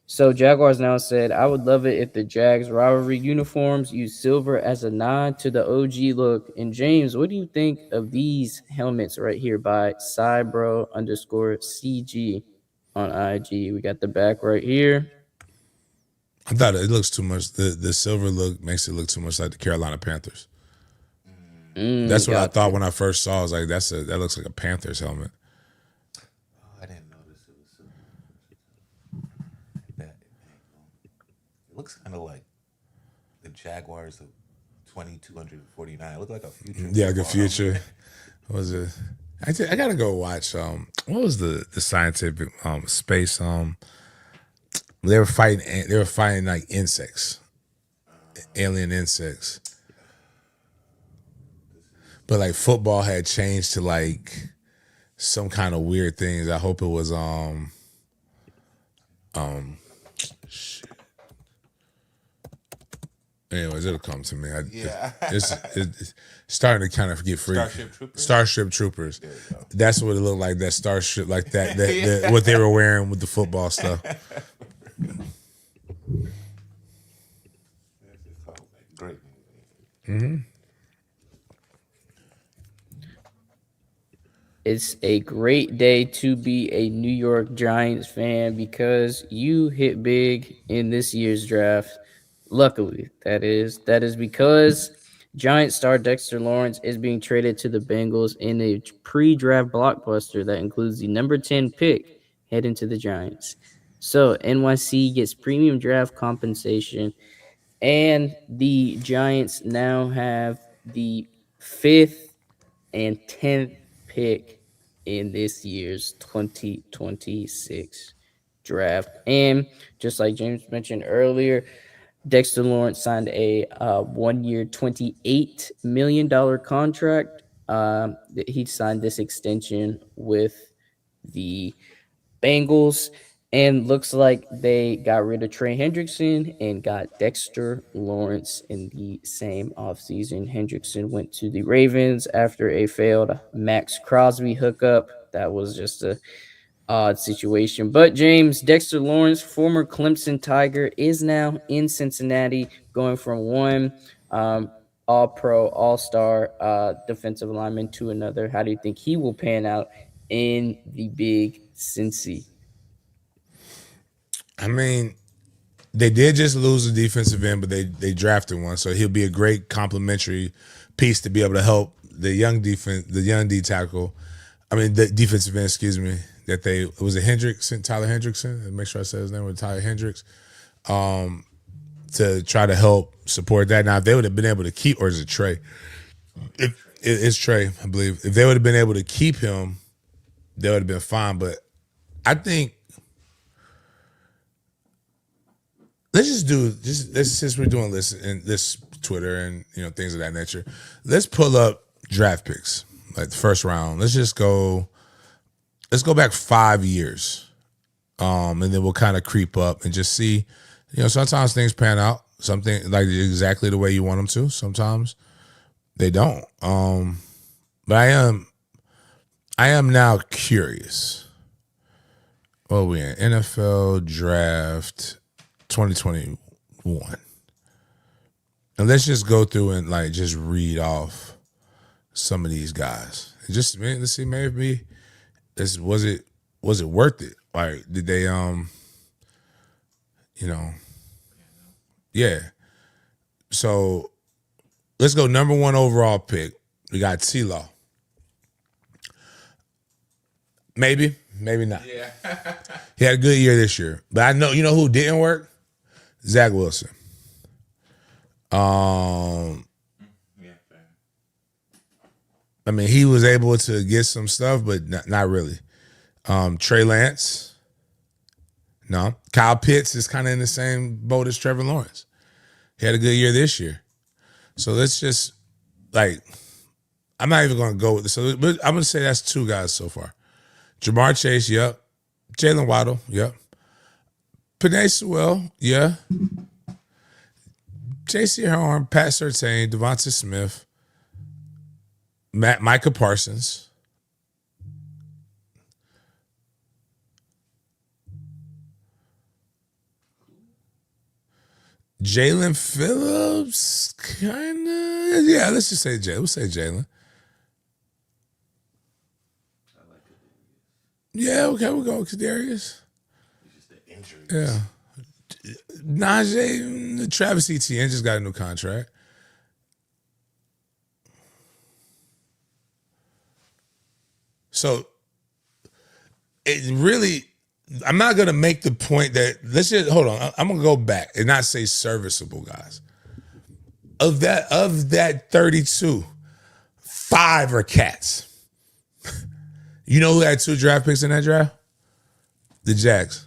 So Jaguars Now said, I would love it if the Jags rivalry uniforms use silver as a nod to the OG look. And James, what do you think of these helmets right here by Cybro_CG on IG? We got the back right here. I thought it looks too much. The silver look makes it look too much like the Carolina Panthers. That's what I thought when I first saw. I was like, that looks like a Panthers helmet. I didn't notice it was silver. That it looks kind of like the Jaguars of 2249. It looked like a future. Yeah, like a future. What was it? I gotta go watch. What was the scientific space? They were fighting. They were fighting like insects, alien insects. But like football had changed to like some kind of weird things. I hope it was shit. Anyways, it'll come to me. It's starting to kind of get free. Starship Troopers. That's what it looked like. That starship, like that what they were wearing with the football stuff. Great. Mm-hmm. It's a great day to be a New York Giants fan because you hit big in this year's draft. Luckily, that is because Giant star Dexter Lawrence is being traded to the Bengals in a pre-draft blockbuster that includes the number 10 pick heading to the Giants. So NYC gets premium draft compensation, and the Giants now have the 5th and 10th pick in this year's 2026 draft. And just like James mentioned earlier, Dexter Lawrence signed a 1 year, $28 million contract. He signed this extension with the Bengals, and looks like they got rid of Trey Hendrickson and got Dexter Lawrence in the same offseason. Hendrickson went to the Ravens after a failed Max Crosby hookup. That was just a odd situation. But James, Dexter Lawrence, former Clemson Tiger, is now in Cincinnati, going from one all pro, all star defensive lineman to another. How do you think he will pan out in the big Cincy? I mean, they did just lose a defensive end, but they drafted one, so he'll be a great complementary piece to be able to help the young D tackle. I mean, the defensive end, excuse me. That it was a Hendrickson, Tyler Hendrickson. Make sure I said his name was Tyler Hendricks. To try to help support that. Now, if they would have been able to keep, or is it Trey? It's Trey, I believe. If they would have been able to keep him, they would have been fine. But I think since we're doing this and this Twitter and things of that nature, let's pull up draft picks like the first round. Let's go back 5 years, and then we'll kind of creep up and just see. Sometimes things pan out, something like exactly the way you want them to. Sometimes they don't. But I am now curious. Well, we in NFL draft 2021. And let's just go through and just read off some of these guys. Let's see, maybe was it worth it? Like, did they yeah. So let's go number 1 overall pick. We got T-Law. Maybe not. Yeah. He had a good year this year. But I know, who didn't work? Zach Wilson. Yeah. I mean, he was able to get some stuff, but not really. Trey Lance. No. Kyle Pitts is kind of in the same boat as Trevor Lawrence. He had a good year this year. So let's just, I'm not even going to go with this. So, but I'm going to say that's 2 guys so far. Jamar Chase, yep. Jalen Waddle, yep. Penei Sewell, yeah. J.C. Horn, Pat Surtain, Devonta Smith, Micah Parsons. Jalen Phillips, kind of. Yeah, let's just say Jalen. We'll say Jalen. Yeah, okay, we'll go with Kadarius. Just the injuries. Yeah. Najee, Travis Etienne just got a new contract. So it really, I'm not going to make the point that, let's just, hold on. I'm going to go back and not say serviceable guys. Of that 32, 5 are cats. You know who had 2 draft picks in that draft? The Jags.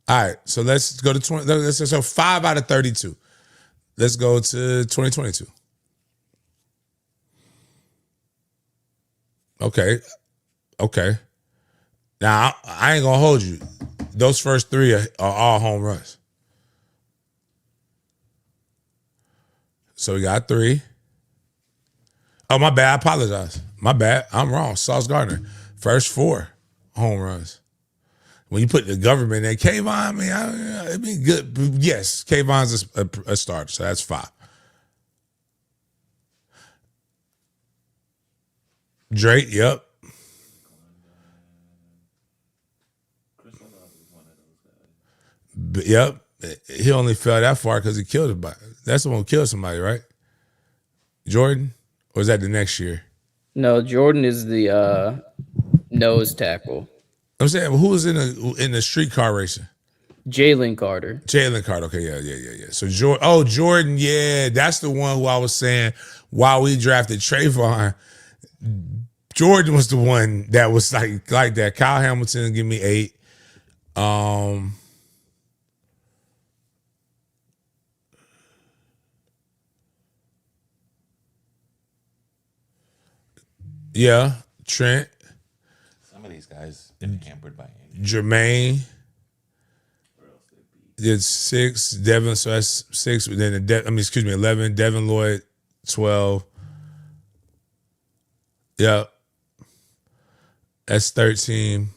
All right, so let's go to 20. So 5 out of 32. Let's go to 2022. Okay. Now, I ain't gonna hold you. Those first 3 are all home runs. So we got 3. Oh, my bad. I apologize. My bad. I'm wrong. Sauce Gardner. First 4 home runs. When you put the government in, Kayvon, it'd be good. Yes, Kayvon's a starter, so that's 5. Drake, yep. Yep. He only fell that far because he killed somebody. That's the one who killed somebody, right? Jordan? Or was that the next year? No, Jordan is the nose tackle. I'm saying, who was in the streetcar racing? Jalen Carter. Jalen Carter. Okay, yeah. So Jordan, yeah, that's the one who I was saying while we drafted Trayvon. Jordan was the one that was like that. Kyle Hamilton give me 8. Yeah, Trent, Some of these guys been hampered by injury. Jermaine. Did 6. Devin, so that's 6. Then 11. Devin Lloyd, 12. Yep. That's 13.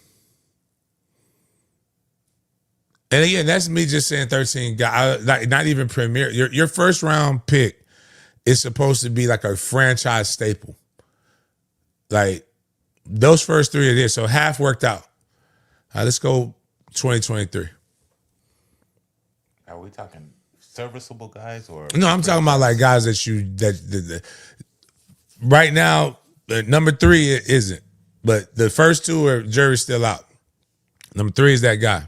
And again, that's me just saying 13 guys, not even premier. Your first round pick is supposed to be like a franchise staple. Like those first 3 are there. So half worked out. All right, let's go 2023. Are we talking serviceable guys or No, I'm talking about like guys that right now, number 3 isn't. But the first 2 are jury's still out. Number 3 is that guy.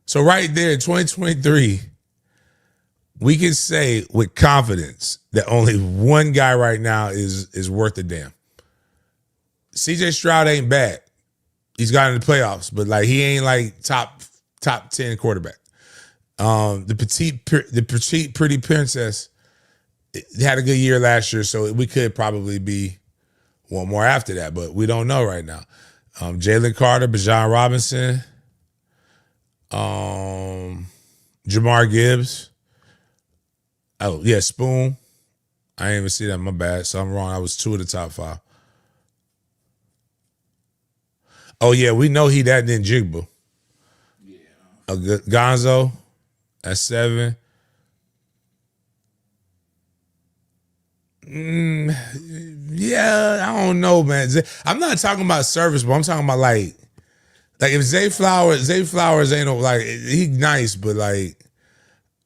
So right there, 2023, we can say with confidence that only one guy right now is worth a damn. CJ Stroud ain't bad. He's got in the playoffs, but like he ain't like top 10 quarterback. The petite pretty princess had a good year last year, so we could probably be one more after that, but we don't know right now. Jalen Carter, Bijan Robinson, Jamar Gibbs. Oh, yeah, Spoon. I didn't even see that. My bad. So I'm wrong. I was 2 of the top 5. Oh, yeah, we know he that then Jigba. Yeah. Gonzo at 7. Yeah, I don't know, man. I'm not talking about service, but I'm talking about like if Zay Flowers ain't no like he nice, but like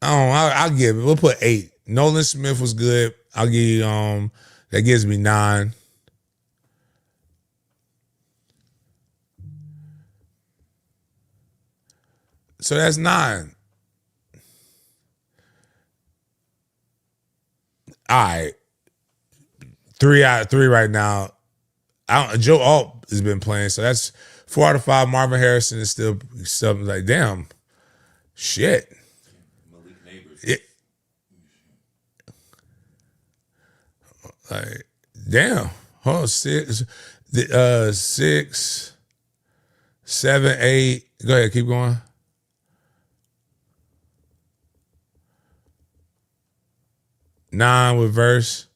I'll give it. We'll put 8. Nolan Smith was good. I'll give you that gives me 9. So that's 9. All right. 3 out of 3 right now. Joe Alt has been playing, so that's 4 out of 5. Marvin Harrison is still something like damn. Shit. Malik Neighbors. Like, damn. Hold on, 6, 7, 8. Go ahead, keep going. Nine with verse.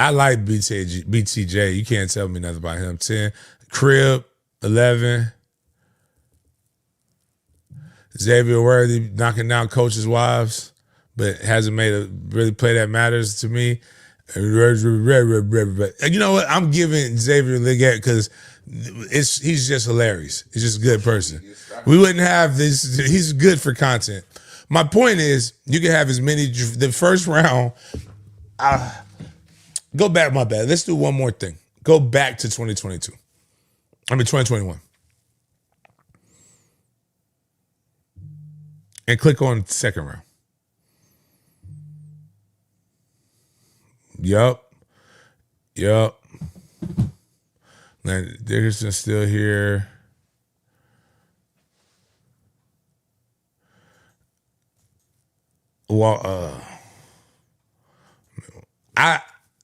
I like BTJ. You can't tell me nothing about him. 10. Crib, 11. Xavier Worthy knocking down coaches' wives, but hasn't made a really play that matters to me. And you know what? I'm giving Xavier Leggett because he's just hilarious. He's just a good person. We wouldn't have this. He's good for content. My point is, you can have as many. The first round. Go back. My bad. Let's do one more thing. Go back to 2022. 2021. And click on second round. Yup. Landon Dickerson's still here. Well,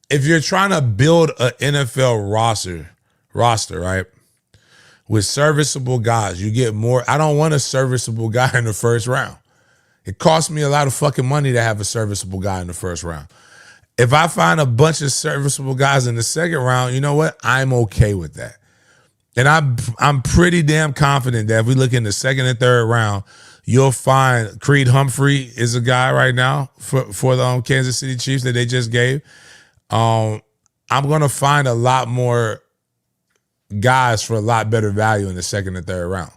if you're trying to build an NFL roster, right, with serviceable guys, you get more. I don't want a serviceable guy in the first round. It costs me a lot of fucking money to have a serviceable guy in the first round. If I find a bunch of serviceable guys in the second round, you know what? I'm okay with that. And I'm pretty damn confident that if we look in the second and third round, you'll find Creed Humphrey is a guy right now for the Kansas City Chiefs that they just gave. I'm going to find a lot more guys for a lot better value in the second and third round.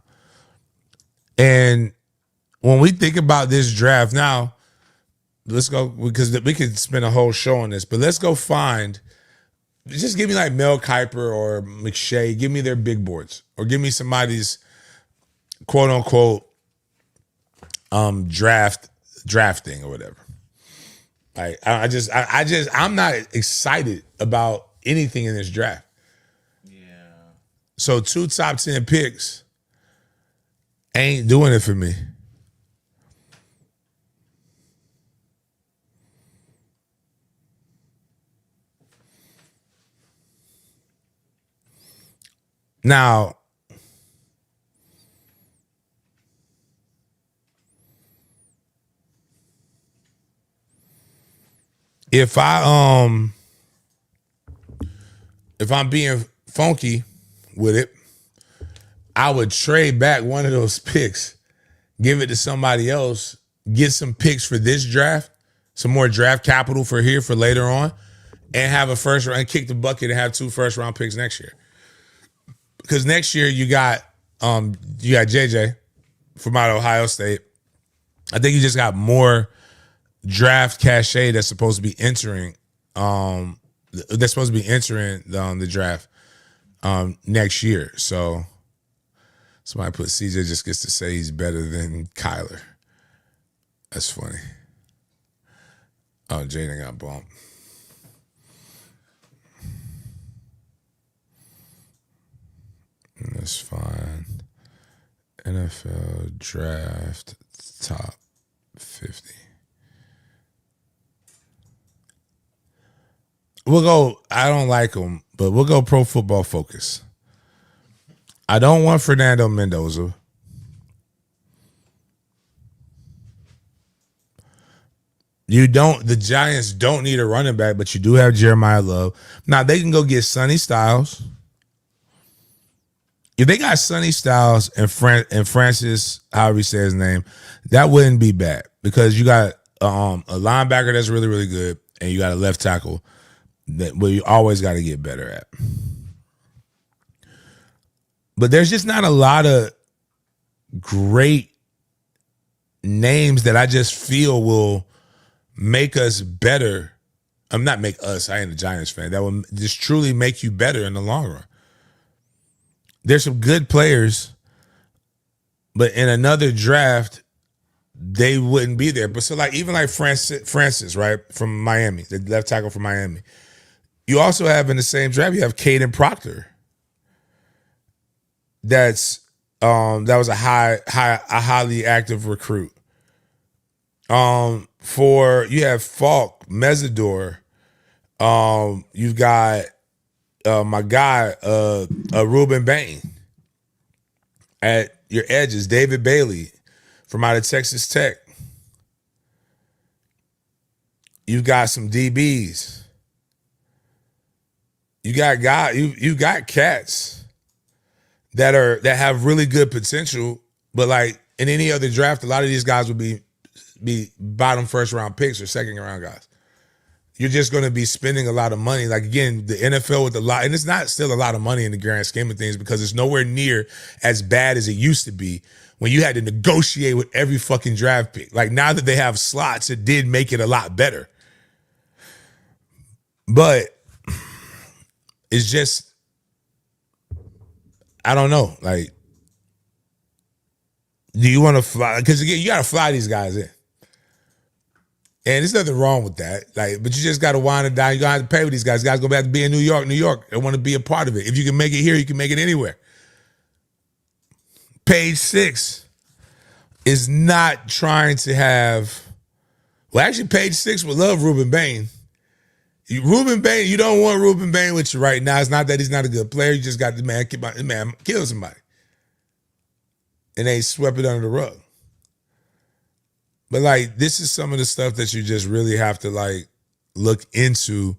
And when we think about this draft now, let's go, because we could spend a whole show on this, but let's go find, just give me like Mel Kiper or McShay, give me their big boards, or give me somebody's quote unquote drafting or whatever. Like I'm not excited about anything in this draft. Yeah. So 2 top 10 picks ain't doing it for me. Now, if if I'm being funky with it, I would trade back one of those picks, give it to somebody else, get some picks for this draft, some more draft capital for here for later on, and have a first round, kick the bucket and have 2 first round picks next year. Because next year you got JJ from out of Ohio State. I think you just got more draft cachet that's supposed to be entering the draft next year. So somebody put CJ just gets to say he's better than Kyler. That's funny. Oh, Jaden got bumped. That's fine. NFL draft top 50. We'll go, I don't like him, but we'll go Pro Football Focus. I don't want Fernando Mendoza. The Giants don't need a running back, but you do have Jeremiah Love. Now they can go get Sonny Styles. If they got Sonny Styles and Francis, however you say his name, that wouldn't be bad because you got a linebacker that's really, really good, and you got a left tackle that you always got to get better at. But there's just not a lot of great names that I just feel will make us better. I'm not make us. I ain't a Giants fan. That will just truly make you better in the long run. There's some good players, but in another draft, they wouldn't be there. But so even like Francis, right, from Miami, the left tackle from Miami. You also have in the same draft, you have Caden Proctor. That was a highly active recruit. You have Falk, Mesidor. You've got my guy, Ruben Bain. At your edges, David Bailey from out of Texas Tech. You've got some DBs. You got cats that have really good potential, but like in any other draft, a lot of these guys would be bottom first round picks or second round guys. You're just going to be spending a lot of money. Like again, the NFL with a lot, and it's not still a lot of money in the grand scheme of things because it's nowhere near as bad as it used to be when you had to negotiate with every fucking draft pick. Like now that they have slots, it did make it a lot better. But it's just, I don't know. Like, do you want to fly? Because again, you got to fly these guys in. And there's nothing wrong with that. Like, but you just got to wind it down. You're going to have to pay with these guys. Guys go back to be in New York. They want to be a part of it. If you can make it here, you can make it anywhere. Page 6 is not trying to have, well, actually, page 6 would love Ruben Bain. You don't want Ruben Bain with you right now. It's not that he's not a good player. You just got the man kill somebody. And they swept it under the rug. But like, this is some of the stuff that you just really have to like look into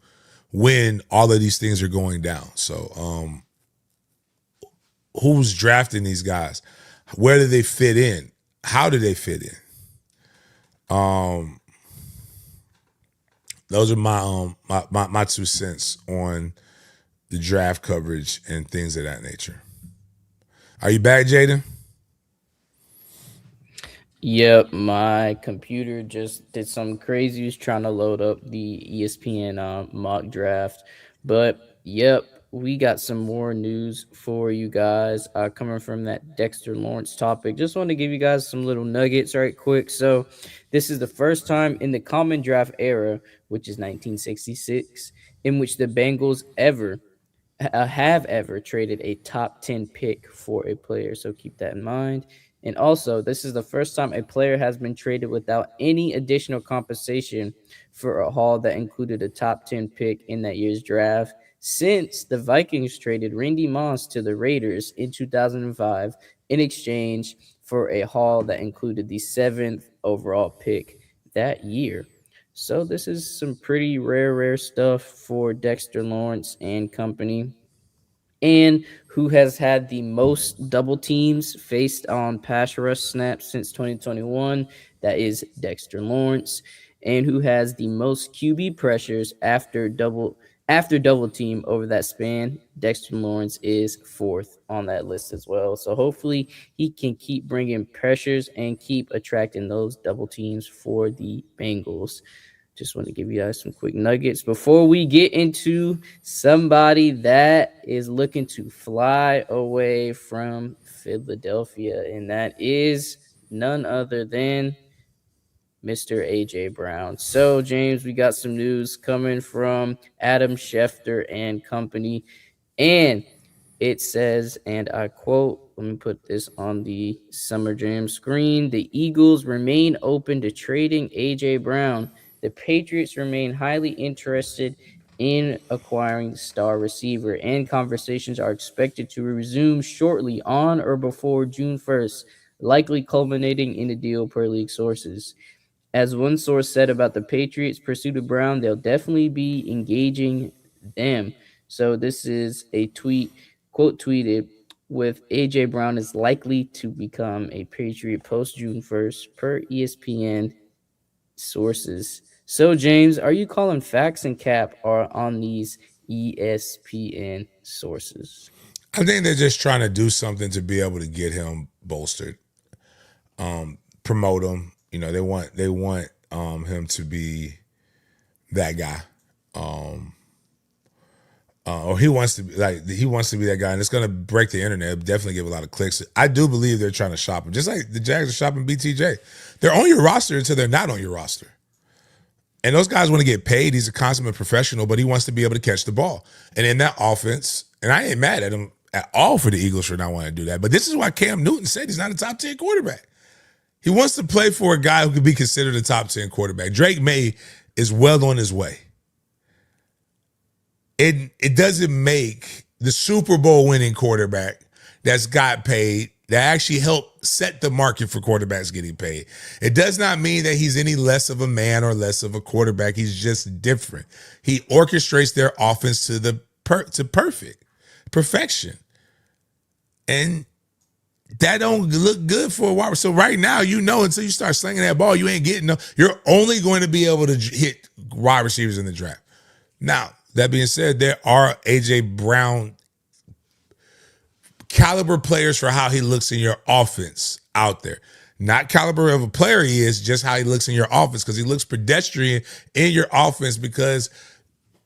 when all of these things are going down. So who's drafting these guys? Where do they fit in? How do they fit in? Those are my 2 cents on the draft coverage and things of that nature. Are you back, Jaden? Yep, my computer just did some crazy. Was trying to load up the ESPN mock draft, but yep, we got some more news for you guys coming from that Dexter Lawrence topic. Just want to give you guys some little nuggets right quick. So this is the first time in the common draft era, which is 1966, in which the Bengals have ever traded a top 10 pick for a player. So keep that in mind. And also, this is the first time a player has been traded without any additional compensation for a haul that included a top 10 pick in that year's draft. since the Vikings traded Randy Moss to the Raiders in 2005 in exchange for a haul that included the seventh overall pick that year. So this is some pretty rare stuff for Dexter Lawrence and company, and who has had the most double teams faced on pass rush snaps since 2021. That is Dexter Lawrence, and who has the most QB pressures after double team over that span. Dexter Lawrence is fourth on that list as well. So hopefully he can keep bringing pressures and keep attracting those double teams for the Bengals. Just want to give you guys some quick nuggets before we get into somebody that is looking to fly away from Philadelphia, and that is none other than Mr. AJ Brown. So, James, we got some news coming from Adam Schefter and company, and it says, and I quote, let me put this on the Summer Jam screen: the Eagles remain open to trading A.J. Brown. The Patriots remain highly interested in acquiring star receiver, and conversations are expected to resume shortly on or before June 1st, likely culminating in a deal per league sources. As one source said about the Patriots' pursuit of Brown, they'll definitely be engaging them. So this is a tweet, quote tweeted, with AJ Brown is likely to become a Patriot post June 1st per ESPN sources. So James, are you calling facts and cap are on these ESPN sources? I think they're just trying to do something to be able to get him bolstered, promote him. You know, they want him to be that guy. Or he wants to be that guy, and it's gonna break the internet. It'll definitely give a lot of clicks. I do believe they're trying to shop him, just like the Jags are shopping BTJ. They're on your roster until they're not on your roster. And those guys want to get paid. He's a consummate professional, but he wants to be able to catch the ball. And in that offense, and I ain't mad at him at all for the Eagles for not wanting to do that. But this is why Cam Newton said he's not a top 10 quarterback. He wants to play for a guy who could be considered a top 10 quarterback. Drake May is well on his way. It doesn't make the Super Bowl winning quarterback that's got paid, that actually helped set the market for quarterbacks getting paid. It does not mean that he's any less of a man or less of a quarterback. He's just different. He orchestrates their offense to perfection. And that don't look good for a wide receiver. So right now, until you start slinging that ball, you ain't getting no. You're only going to be able to hit wide receivers in the draft. Now, that being said, there are A.J. Brown caliber players for how he looks in your offense out there. Not caliber of a player he is, just how he looks in your offense, because he looks pedestrian in your offense because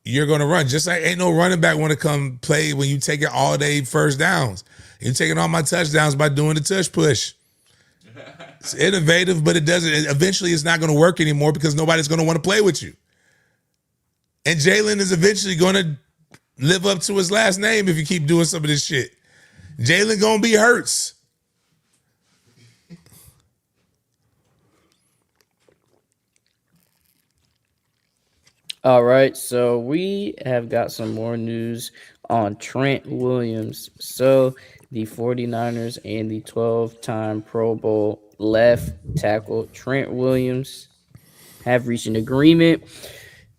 you're going to run. Just like ain't no running back want to come play when you taking all day first downs. You're taking all my touchdowns by doing the tush push. It's innovative, but eventually it's not going to work anymore because nobody's going to want to play with you. And Jalen is eventually going to live up to his last name if you keep doing some of this shit. Jalen going to be Hurts. All right, so we have got some more news on Trent Williams. So the 49ers and the 12-time Pro Bowl left tackle Trent Williams have reached an agreement,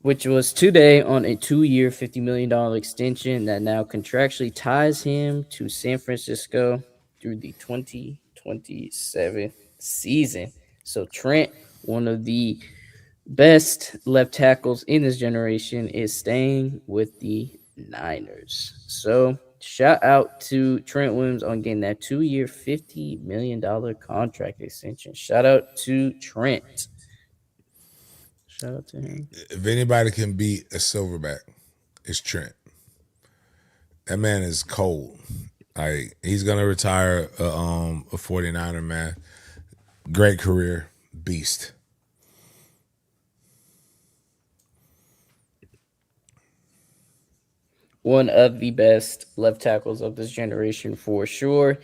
which was today, on a 2-year, $50 million extension that now contractually ties him to San Francisco through the 2027 season. So Trent, one of the best left tackles in this generation, is staying with the Niners. So shout out to Trent Williams on getting that 2-year, $50 million contract extension. Shout out to Trent. Shout out to him. If anybody can beat a silverback, it's Trent. That man is cold. Like, he's gonna retire a 49er, man. Great career, beast. One of the best left tackles of this generation for sure.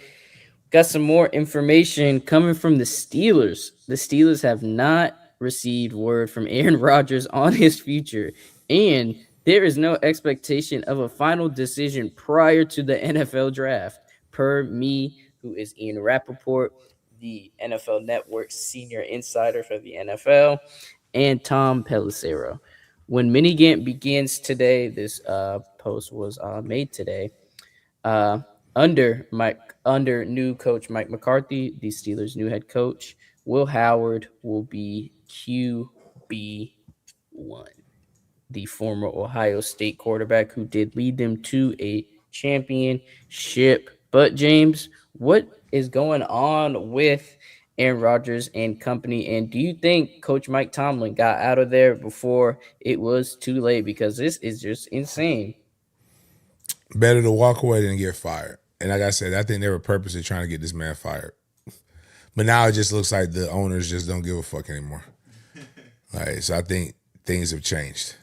Got some more information coming from the Steelers. The Steelers have not received word from Aaron Rodgers on his future, and There is no expectation of a final decision prior to the NFL draft, per me, who is Ian Rappaport, the NFL Network senior insider for the NFL, and Tom Pelissero. When minicamp begins today, this post was made today. Uh, under new coach Mike McCarthy, the Steelers' new head coach, Will Howard will be QB1, the former Ohio State quarterback who did lead them to a championship. But James, what is going on with Aaron Rodgers and company? And do you think Coach Mike Tomlin got out of there before it was too late? Because this is just insane. Better to walk away than get fired. And like I said, I think they were purposely trying to get this man fired. But now it just looks like the owners just don't give a fuck anymore. Like, so I think things have changed.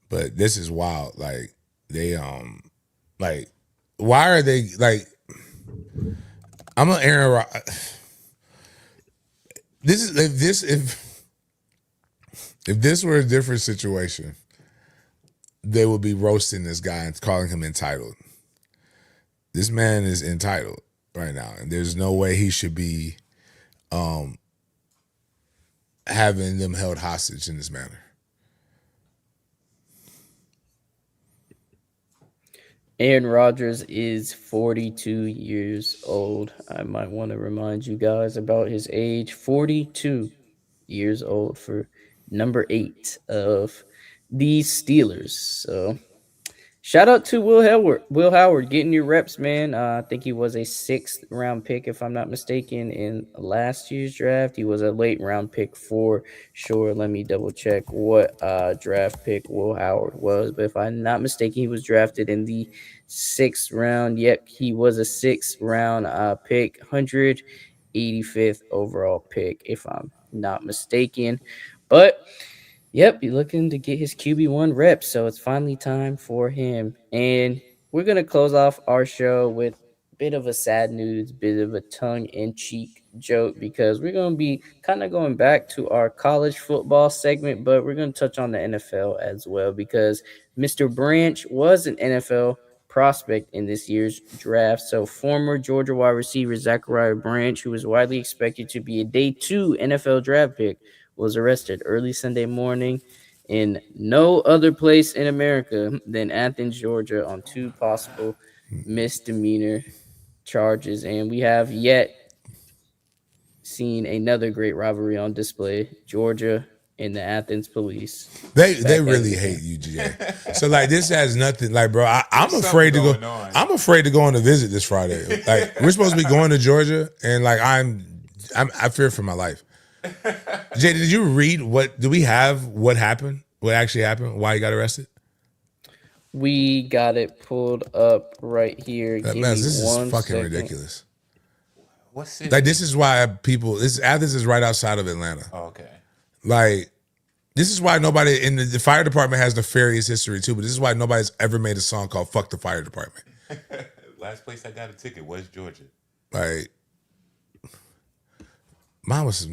But this is wild. Like, they like, why are they like, I'm an Aaron this is if this were a different situation, they would be roasting this guy and calling him entitled. This man is entitled right now, and there's no way he should be having them held hostage in this manner. Aaron Rodgers is 42 years old. I might want to remind you guys about his age. 42 years old for number 8 of the Steelers. So shout out to Will Howard. Will Howard getting your reps, man. I think he was a 6th-round pick, if I'm not mistaken, in last year's draft. He was a late-round pick for sure. Let me double-check what draft pick Will Howard was. But if I'm not mistaken, he was drafted in the 6th round. Yep, he was a 6th-round pick, 185th overall pick, if I'm not mistaken. But yep, he's looking to get his QB1 reps, so it's finally time for him. And we're going to close off our show with a bit of a sad news, bit of a tongue-in-cheek joke, because we're going to be kind of going back to our college football segment, but we're going to touch on the NFL as well, because Mr. Branch was an NFL prospect in this year's draft. So former Georgia wide receiver Zachariah Branch, who was widely expected to be a day 2 NFL draft pick, was arrested early Sunday morning in no other place in America than Athens, Georgia, on 2 possible misdemeanor charges. And we have yet seen another great rivalry on display: Georgia and the Athens police. They really hate UGA. So like this has nothing. Like, bro, I'm afraid to go. I'm afraid to go on a visit this Friday. Like, we're supposed to be going to Georgia, and like I fear for my life. Jay, did you read do we have what happened? What actually happened? Why he got arrested? We got it pulled up right here. Man, this is fucking ridiculous. What's it? Like, this is why Athens is right outside of Atlanta. Oh, okay. Like, this is why nobody in the fire department has nefarious history too. But this is why nobody's ever made a song called "Fuck the Fire Department." Last place I got a ticket was Georgia. Like, mine was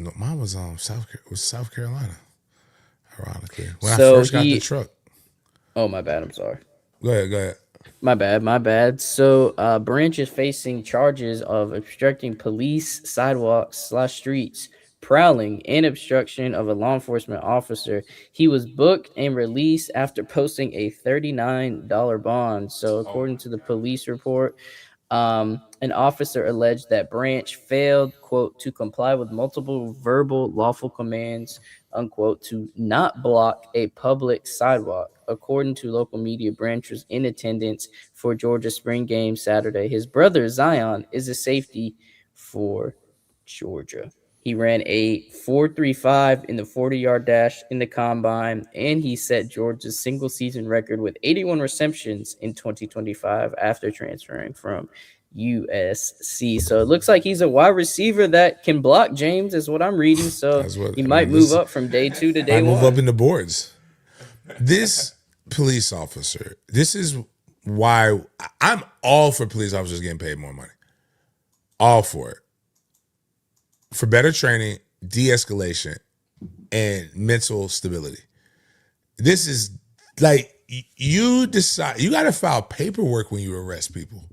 South Carolina. Ironically, when I first got the truck. Oh, my bad. I'm sorry. Go ahead. My bad. So Branch is facing charges of obstructing police sidewalks/streets, prowling, and obstruction of a law enforcement officer. He was booked and released after posting a $39 bond. So according to the police report, an officer alleged that Branch failed, quote, to comply with multiple verbal lawful commands, unquote, to not block a public sidewalk. According to local media, Branch was in attendance for Georgia spring game Saturday. His brother, Zion, is a safety for Georgia. He ran a 4.35 in the 40-yard dash in the combine, and he set Georgia's single-season record with 81 receptions in 2025 after transferring from USC. So it looks like he's a wide receiver that can block, James, is what I'm reading. So he might move up from day 2 to day 1. Move up in the boards. This police officer, this is why I'm all for police officers getting paid more money. All for it. For better training, de-escalation, and mental stability. This is like you decide you got to file paperwork when you arrest people.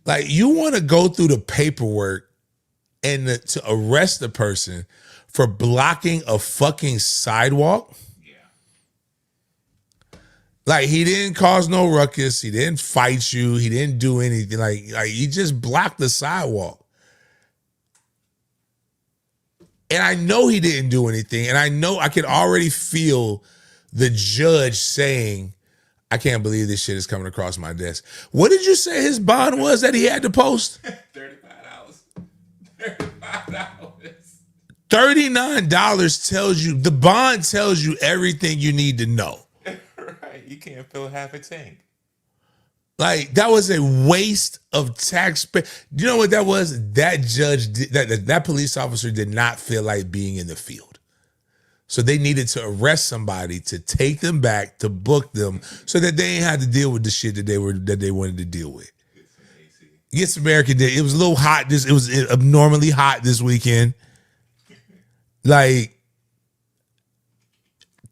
Like you want to go through the paperwork and to arrest the person for blocking a fucking sidewalk. Like he didn't cause no ruckus, he didn't fight you, he didn't do anything. Like he just blocked the sidewalk. And I know he didn't do anything, and I know I can already feel the judge saying, I can't believe this shit is coming across my desk. What did you say his bond was that he had to post? $35. $35. $39 tells you, the bond tells you everything you need to know. Right. You can't fill half a tank. Like, that was a waste of taxpayer. Do you know what that was? That judge, that police officer did not feel like being in the field. So they needed to arrest somebody to take them back, to book them, so that they ain't had to deal with the shit that they wanted to deal with. Get some American Day. It was a little hot. It was abnormally hot this weekend. Like,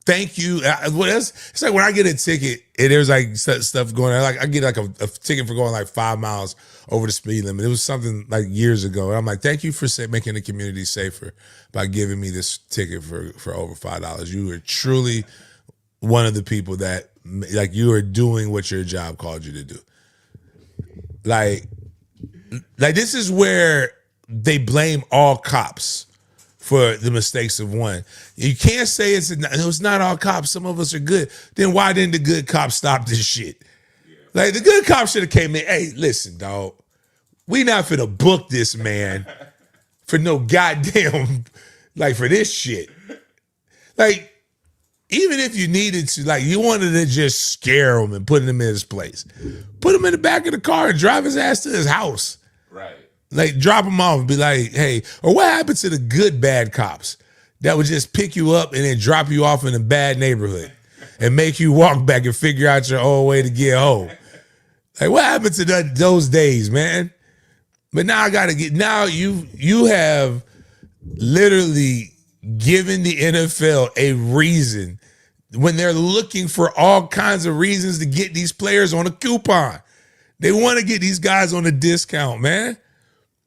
thank you. It's like when I get a ticket and there's like stuff going on. Like I get like a ticket for going like 5 miles over the speed limit. It was something like years ago. And I'm like, thank you for making the community safer by giving me this ticket for over $5. You are truly one of the people that, like, you are doing what your job called you to do. Like this is where they blame all cops for the mistakes of one. You can't say it was not all cops. Some of us are good. Then why didn't the good cops stop this shit? Like, the good cops should have came in. Hey, listen, dog. We not finna book this man for no goddamn, like, for this shit. Like, even if you needed to, like, you wanted to just scare him and put him in his place, put him in the back of the car and drive his ass to his house. Right. Like, drop him off and be like, hey, or what happened to the good bad cops that would just pick you up and then drop you off in a bad neighborhood and make you walk back and figure out your own way to get home? Like, what happened to those days, man? But now now you have literally given the NFL a reason when they're looking for all kinds of reasons to get these players on a coupon. They want to get these guys on a discount, man.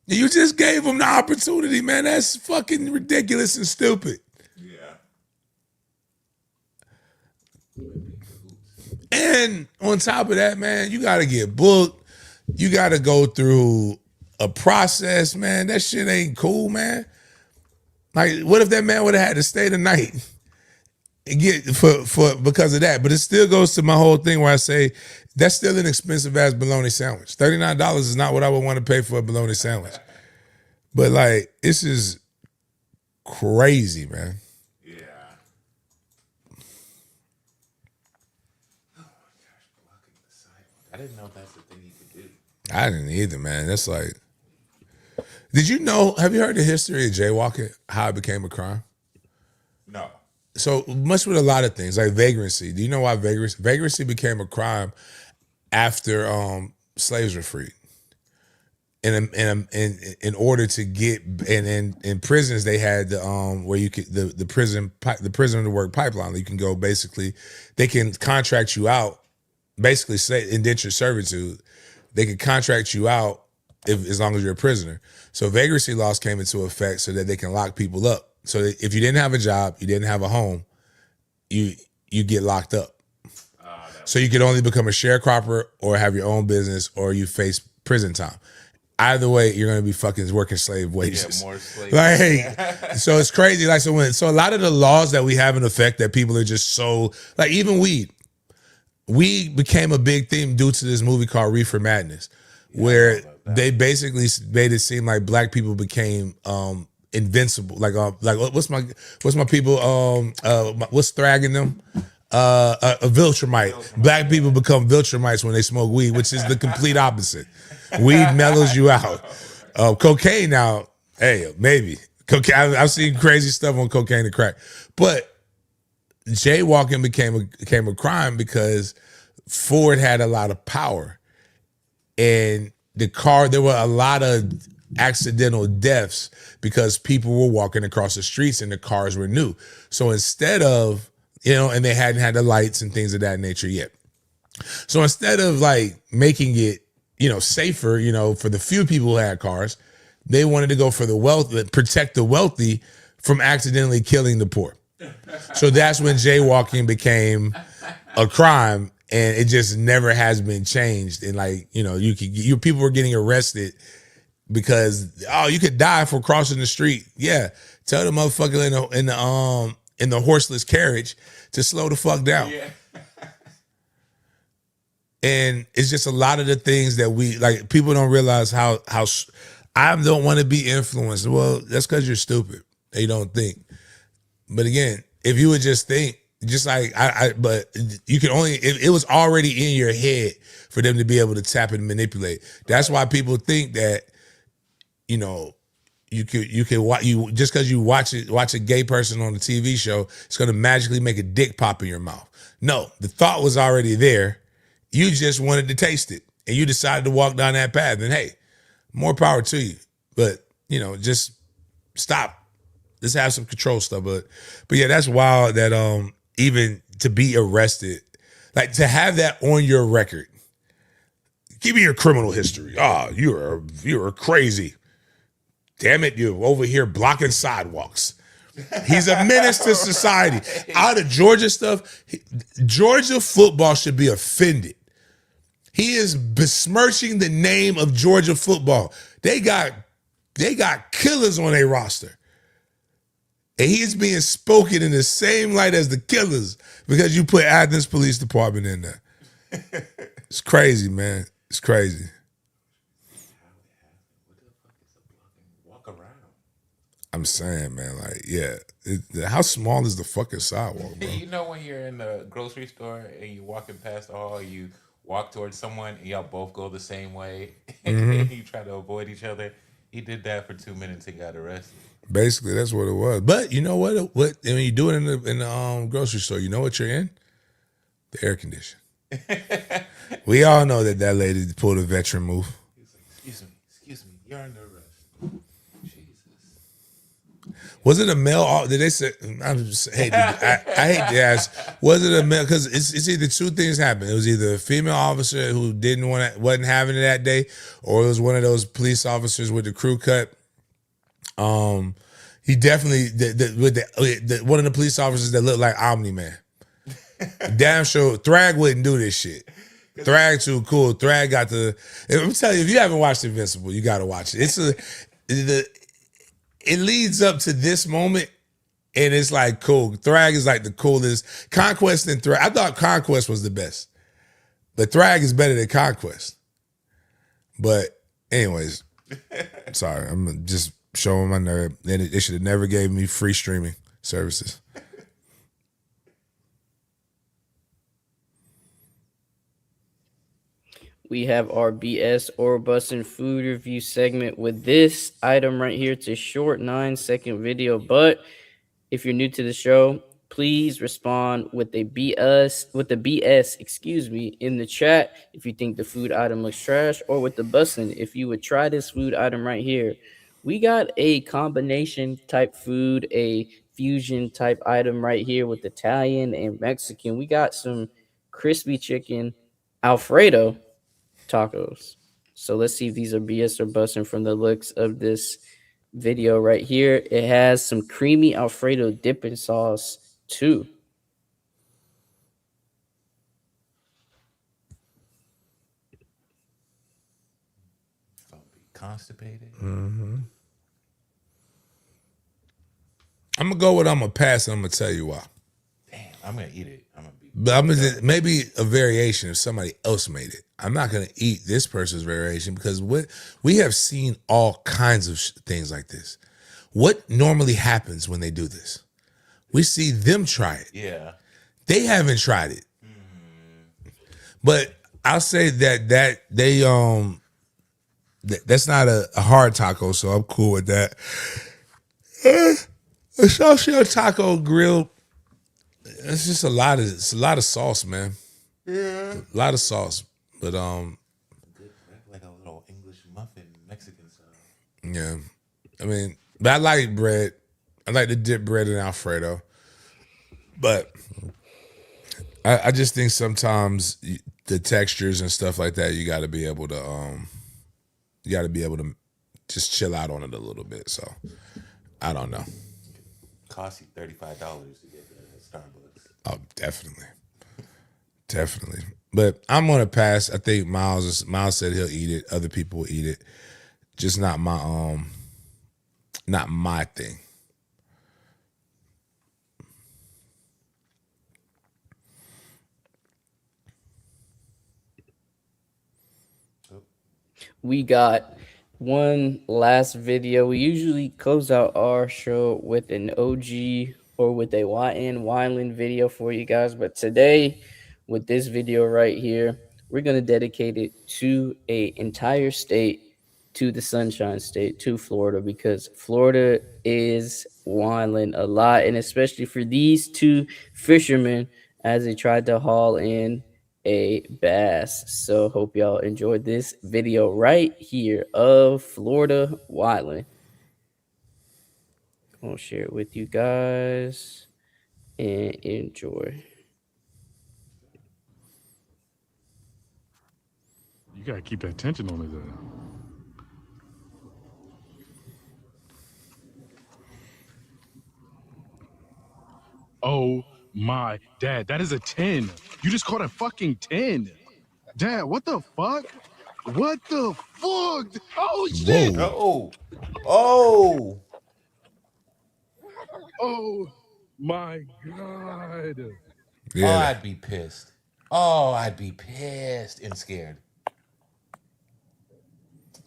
You just gave them the opportunity, man. That's fucking ridiculous and stupid. Yeah. And on top of that, man, you got to get booked. You got to go through a process, man. That shit ain't cool, man. Like, what if that man would have had to stay the night and get for because of that? But it still goes to my whole thing where I say that's still an expensive ass bologna sandwich. $39 is not what I would want to pay for a bologna sandwich. But like, this is crazy, man. Yeah. Oh my gosh, blocking the sidewalk. I didn't know that's the thing you could do. I didn't either, man. That's like, have you heard the history of jaywalking, how it became a crime? No. So much with a lot of things, like vagrancy. Do you know why vagrancy became a crime after slaves were freed? In order to get, and in prisons they had the where you could the prisoner to work pipeline. You can go, basically, they can contract you out, basically say indentured servitude. They could contract you out as long as you're a prisoner. So vagrancy laws came into effect so that they can lock people up. So that if you didn't have a job, you didn't have a home, you get locked up. So you could only become a sharecropper or have your own business, or you face prison time. Either way, you're gonna be fucking working slave wages. Yeah, more slave. Like, so it's crazy. Like, so a lot of the laws that we have in effect that people are just so, like, even weed became a big theme due to this movie called Reefer Madness, where they basically made it seem like black people became invincible. Like what's my people what's Thrag in them? A Viltrumite. Black people become Viltrumites when they smoke weed, which is the complete opposite. Weed mellows you out. Cocaine now, hey, maybe. Cocaine, I've seen crazy stuff on cocaine and crack. But jaywalking became a crime because Ford had a lot of power. And there were a lot of accidental deaths because people were walking across the streets and the cars were new. So instead of, and they hadn't had the lights and things of that nature yet. So instead of like making it, safer, for the few people who had cars, they wanted to go for the wealth, protect the wealthy from accidentally killing the poor. So that's when jaywalking became a crime, and it just never has been changed. And like, people were getting arrested because you could die for crossing the street. Yeah, tell the motherfucker in the horseless carriage to slow the fuck down. Yeah. And it's just a lot of the things that we like. People don't realize how I don't want to be influenced. Well, that's because you're stupid. They don't think. But again, if you would just think, just like but you can only, it was already in your head for them to be able to tap and manipulate. That's why people think that, you can watch, just because you watch a gay person on a TV show, it's going to magically make a dick pop in your mouth. No, the thought was already there. You just wanted to taste it, and you decided to walk down that path. And hey, more power to you. But just stop. Let's have some control stuff. But yeah, that's wild that even to be arrested, like to have that on your record. Give me your criminal history. You're crazy. Damn it, you're over here blocking sidewalks. He's a menace to society. Out of Georgia stuff, Georgia football should be offended. He is besmirching the name of Georgia football. They got killers on their roster. And he is being spoken in the same light as the killers because you put Athens Police Department in there. It's crazy, man. It's crazy. Walk around. I'm saying, man, like, yeah. How small is the fucking sidewalk, bro? You know when you're in the grocery store and you're walking past the hall, you walk towards someone and y'all both go the same way and you try to avoid each other. He did that for 2 minutes and got arrested. Basically, that's what it was. But you know what? When you do it in the grocery store, you know what you're in? The air condition. We all know that lady pulled a veteran move. He's like, excuse me, you're under arrest. Jesus. Was it a male? Did they say? I hate to ask. Was it a male? Because it's either two things happened. It was either a female officer who wasn't having it that day, or it was one of those police officers with the crew cut. He definitely one of the police officers that looked like Omni Man. Damn sure Thrag wouldn't do this shit. Thrag too cool. Thrag got I'm telling you, if you haven't watched Invincible, you got to watch it. It leads up to this moment, and it's like cool. Thrag is like the coolest. Conquest and Thrag. I thought Conquest was the best, but Thrag is better than Conquest. But anyways, sorry, I'm just showing my nerve. They should have never gave me free streaming services. We have our BS or Bussin' food review segment with this item right here. It's a short 9-second video, but if you're new to the show, please respond with the BS, in the chat if you think the food item looks trash, or with the bussin' if you would try this food item right here. We got a combination type food, a fusion type item right here with Italian and Mexican. We got some crispy chicken Alfredo tacos. So let's see if these are BS or bussin' from the looks of this video right here. It has some creamy Alfredo dipping sauce too. Gonna be constipated. Mm-hmm. I'm gonna go with I'm gonna pass, and I'm gonna tell you why. Damn, I'm gonna eat it. But maybe a variation if somebody else made it. I'm not gonna eat this person's variation because we have seen all kinds of things like this. What normally happens when they do this? We see them try it. Yeah. They haven't tried it. But I'll say that they that's not a hard taco, so I'm cool with that. A social taco grill. It's just a lot of sauce, man. Yeah. A lot of sauce. But Good, like a little English muffin, Mexican style. Yeah. I mean, but I like bread. I like to dip bread in Alfredo. But I just think sometimes the textures and stuff like that, you got to be able to just chill out on it a little bit. So I don't know. Cost you $35 to get the Starbucks. Oh, definitely. But I'm gonna pass. I think Miles said he'll eat it. Other people will eat it. Just not my thing. We got one last video. We usually close out our show with an OG or with a YN Wineland video for you guys. But today, with this video right here, we're going to dedicate it to a entire state, to the Sunshine State, to Florida, because Florida is wineland a lot. And especially for these two fishermen as they tried to haul in a bass. So hope y'all enjoyed this video right here of Florida Wildland. I'll share it with you guys and enjoy. You gotta keep that tension on it though. Oh my dad, that is a 10. You just caught a fucking 10. Dad, what the fuck? What the fuck? Oh shit! Whoa. Oh. Oh my god. Oh, Yeah. I'd be pissed. Oh, I'd be pissed and scared.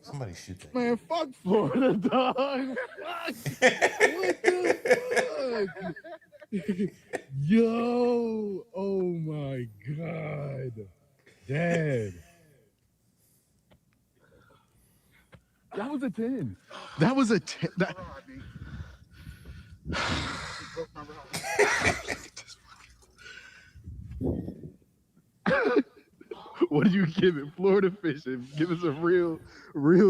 Somebody shoot that. Man, fuck Florida, dog. What the fuck? Yo, oh my god. Dad. That was a 10. That was a 10. That... What do you give it? Florida fishing. Give us a real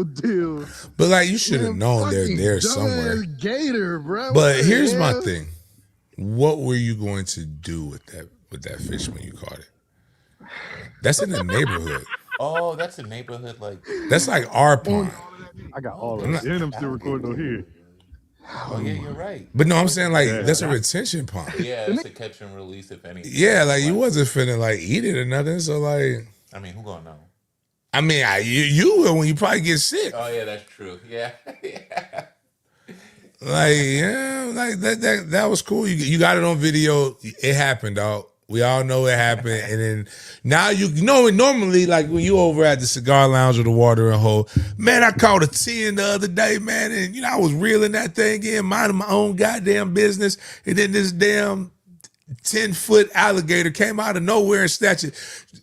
deal. But like you should have known they're there somewhere. Gator, bro. But here's my thing. What were you going to do with that fish when you caught it? That's in the neighborhood. Oh, that's a neighborhood like. That's like our pond. I got all of it. And I'm still recording on here. Oh yeah, you're right. But no, I'm saying like that's a retention pond. Yeah, it's a catch and release if anything. Yeah, like you wasn't finna like eat it or nothing. So like, I mean, who gonna know? I mean, you will when you probably get sick. Oh yeah, that's true. Yeah. Like like that was cool. You got it on video. It happened, dog. We all know it happened. And then now you know it normally, like when you over at the cigar lounge or the watering hole, man, I caught a 10 the other day, man. And I was reeling that thing in, minding my own goddamn business. And then this damn 10-foot alligator came out of nowhere and snatched it.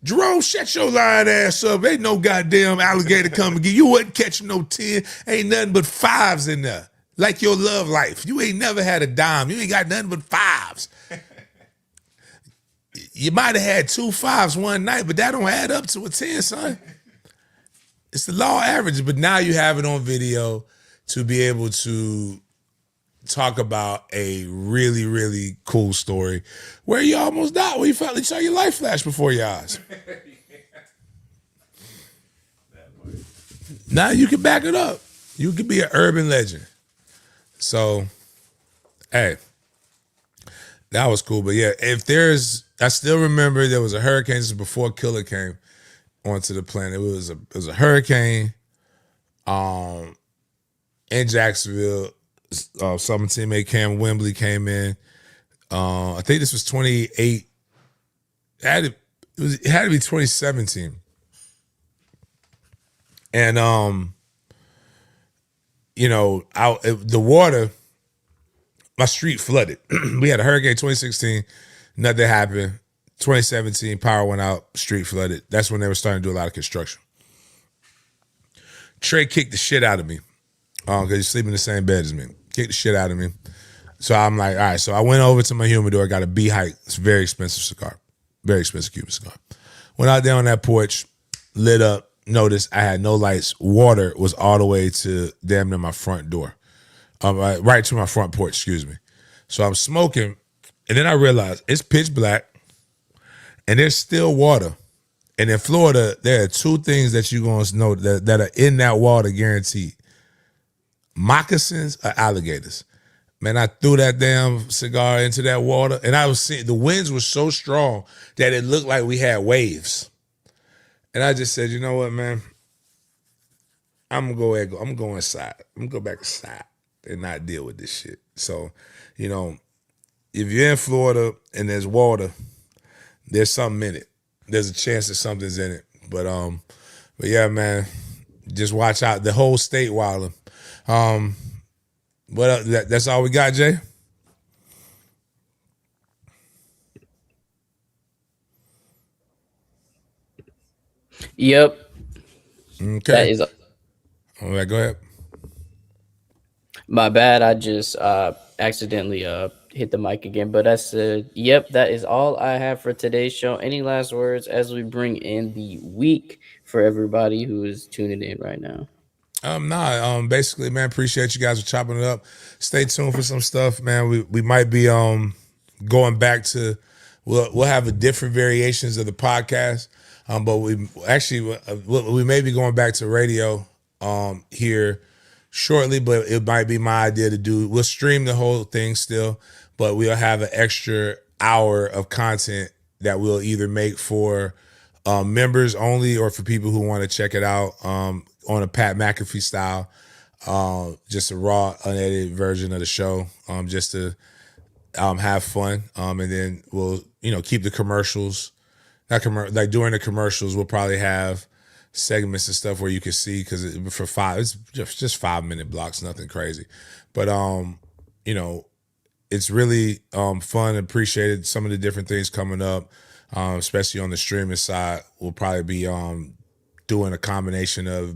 Jerome, shut your lying ass up. Ain't no goddamn alligator coming. You wasn't catching no 10. Ain't nothing but 5s in there. Like your love life. You ain't never had a dime. You ain't got nothing but 5s. You might have had 2 5s one night, but that don't add up to a 10, son. It's the law average, but now you have it on video to be able to talk about a really, really cool story where you almost died, where you felt like you saw your life flash before your eyes. Now you can back it up. You could be an urban legend. So, hey, that was cool. But yeah, I still remember there was a hurricane. This was before Killer came onto the planet. It was a hurricane in Jacksonville. Summer teammate Cam Wembley came in. I think this was 28. It had to be 2017. And the water, my street flooded. We had a hurricane 2016, nothing happened. 2017, power went out, street flooded. That's when they were starting to do a lot of construction. Trey kicked the shit out of me because he's sleeping in the same bed as me. Kicked the shit out of me. So I'm like, all right. So I went over to my humidor, got a B-Hike. It's a very expensive cigar. Very expensive Cuban cigar. Went out there on that porch, lit up, noticed I had no lights. Water was all the way to damn near my front door, right to my front porch. Excuse me. So I'm smoking, and then I realized it's pitch black, and there's still water. And in Florida, there are two things that you're going to know that are in that water guaranteed: moccasins or alligators. Man, I threw that damn cigar into that water, and I was seeing the winds were so strong that it looked like we had waves. And I just said, you know what, man? I'm gonna go ahead. I'm gonna go inside. I'm gonna go back inside and not deal with this shit. So, you know, if you're in Florida and there's water, there's something in it. There's a chance that something's in it. But yeah, man, just watch out. The whole state wilding. What else? That's all we got, Jay. Yep, that Okay. is All right, go ahead. my bad. I just accidentally hit the mic again. But that's yep, that is all I have for today's show. Any last words as we bring in the week for everybody who is tuning in right now? Basically, man, appreciate you guys for chopping it up. Stay tuned for some stuff, man. We might be going back to we'll have a different variations of the podcast. But we actually we may be going back to radio here shortly, but it might be my idea to we'll stream the whole thing still, but we'll have an extra hour of content that we'll either make for members only or for people who want to check it out on a Pat McAfee style, just a raw, unedited version of the show, just to have fun. And then we'll, keep the commercials. Like during the commercials, we'll probably have segments and stuff where you can see, because it's just 5-minute blocks, nothing crazy. But it's really fun. Appreciated some of the different things coming up, especially on the streaming side. We'll probably be doing a combination of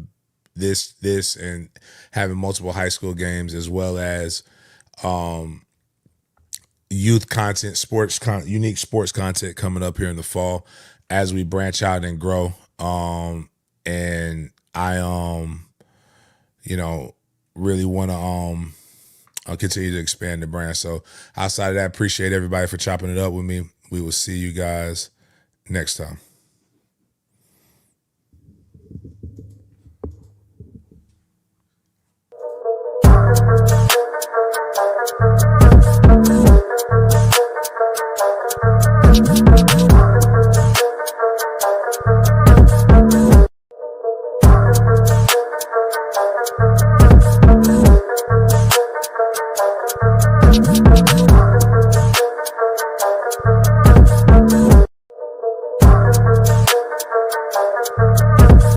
this and having multiple high school games, as well as youth content, unique sports content coming up here in the fall as we branch out and grow. And I really want to continue to expand the brand. So outside of that, appreciate everybody for chopping it up with me. We will see you guys next time.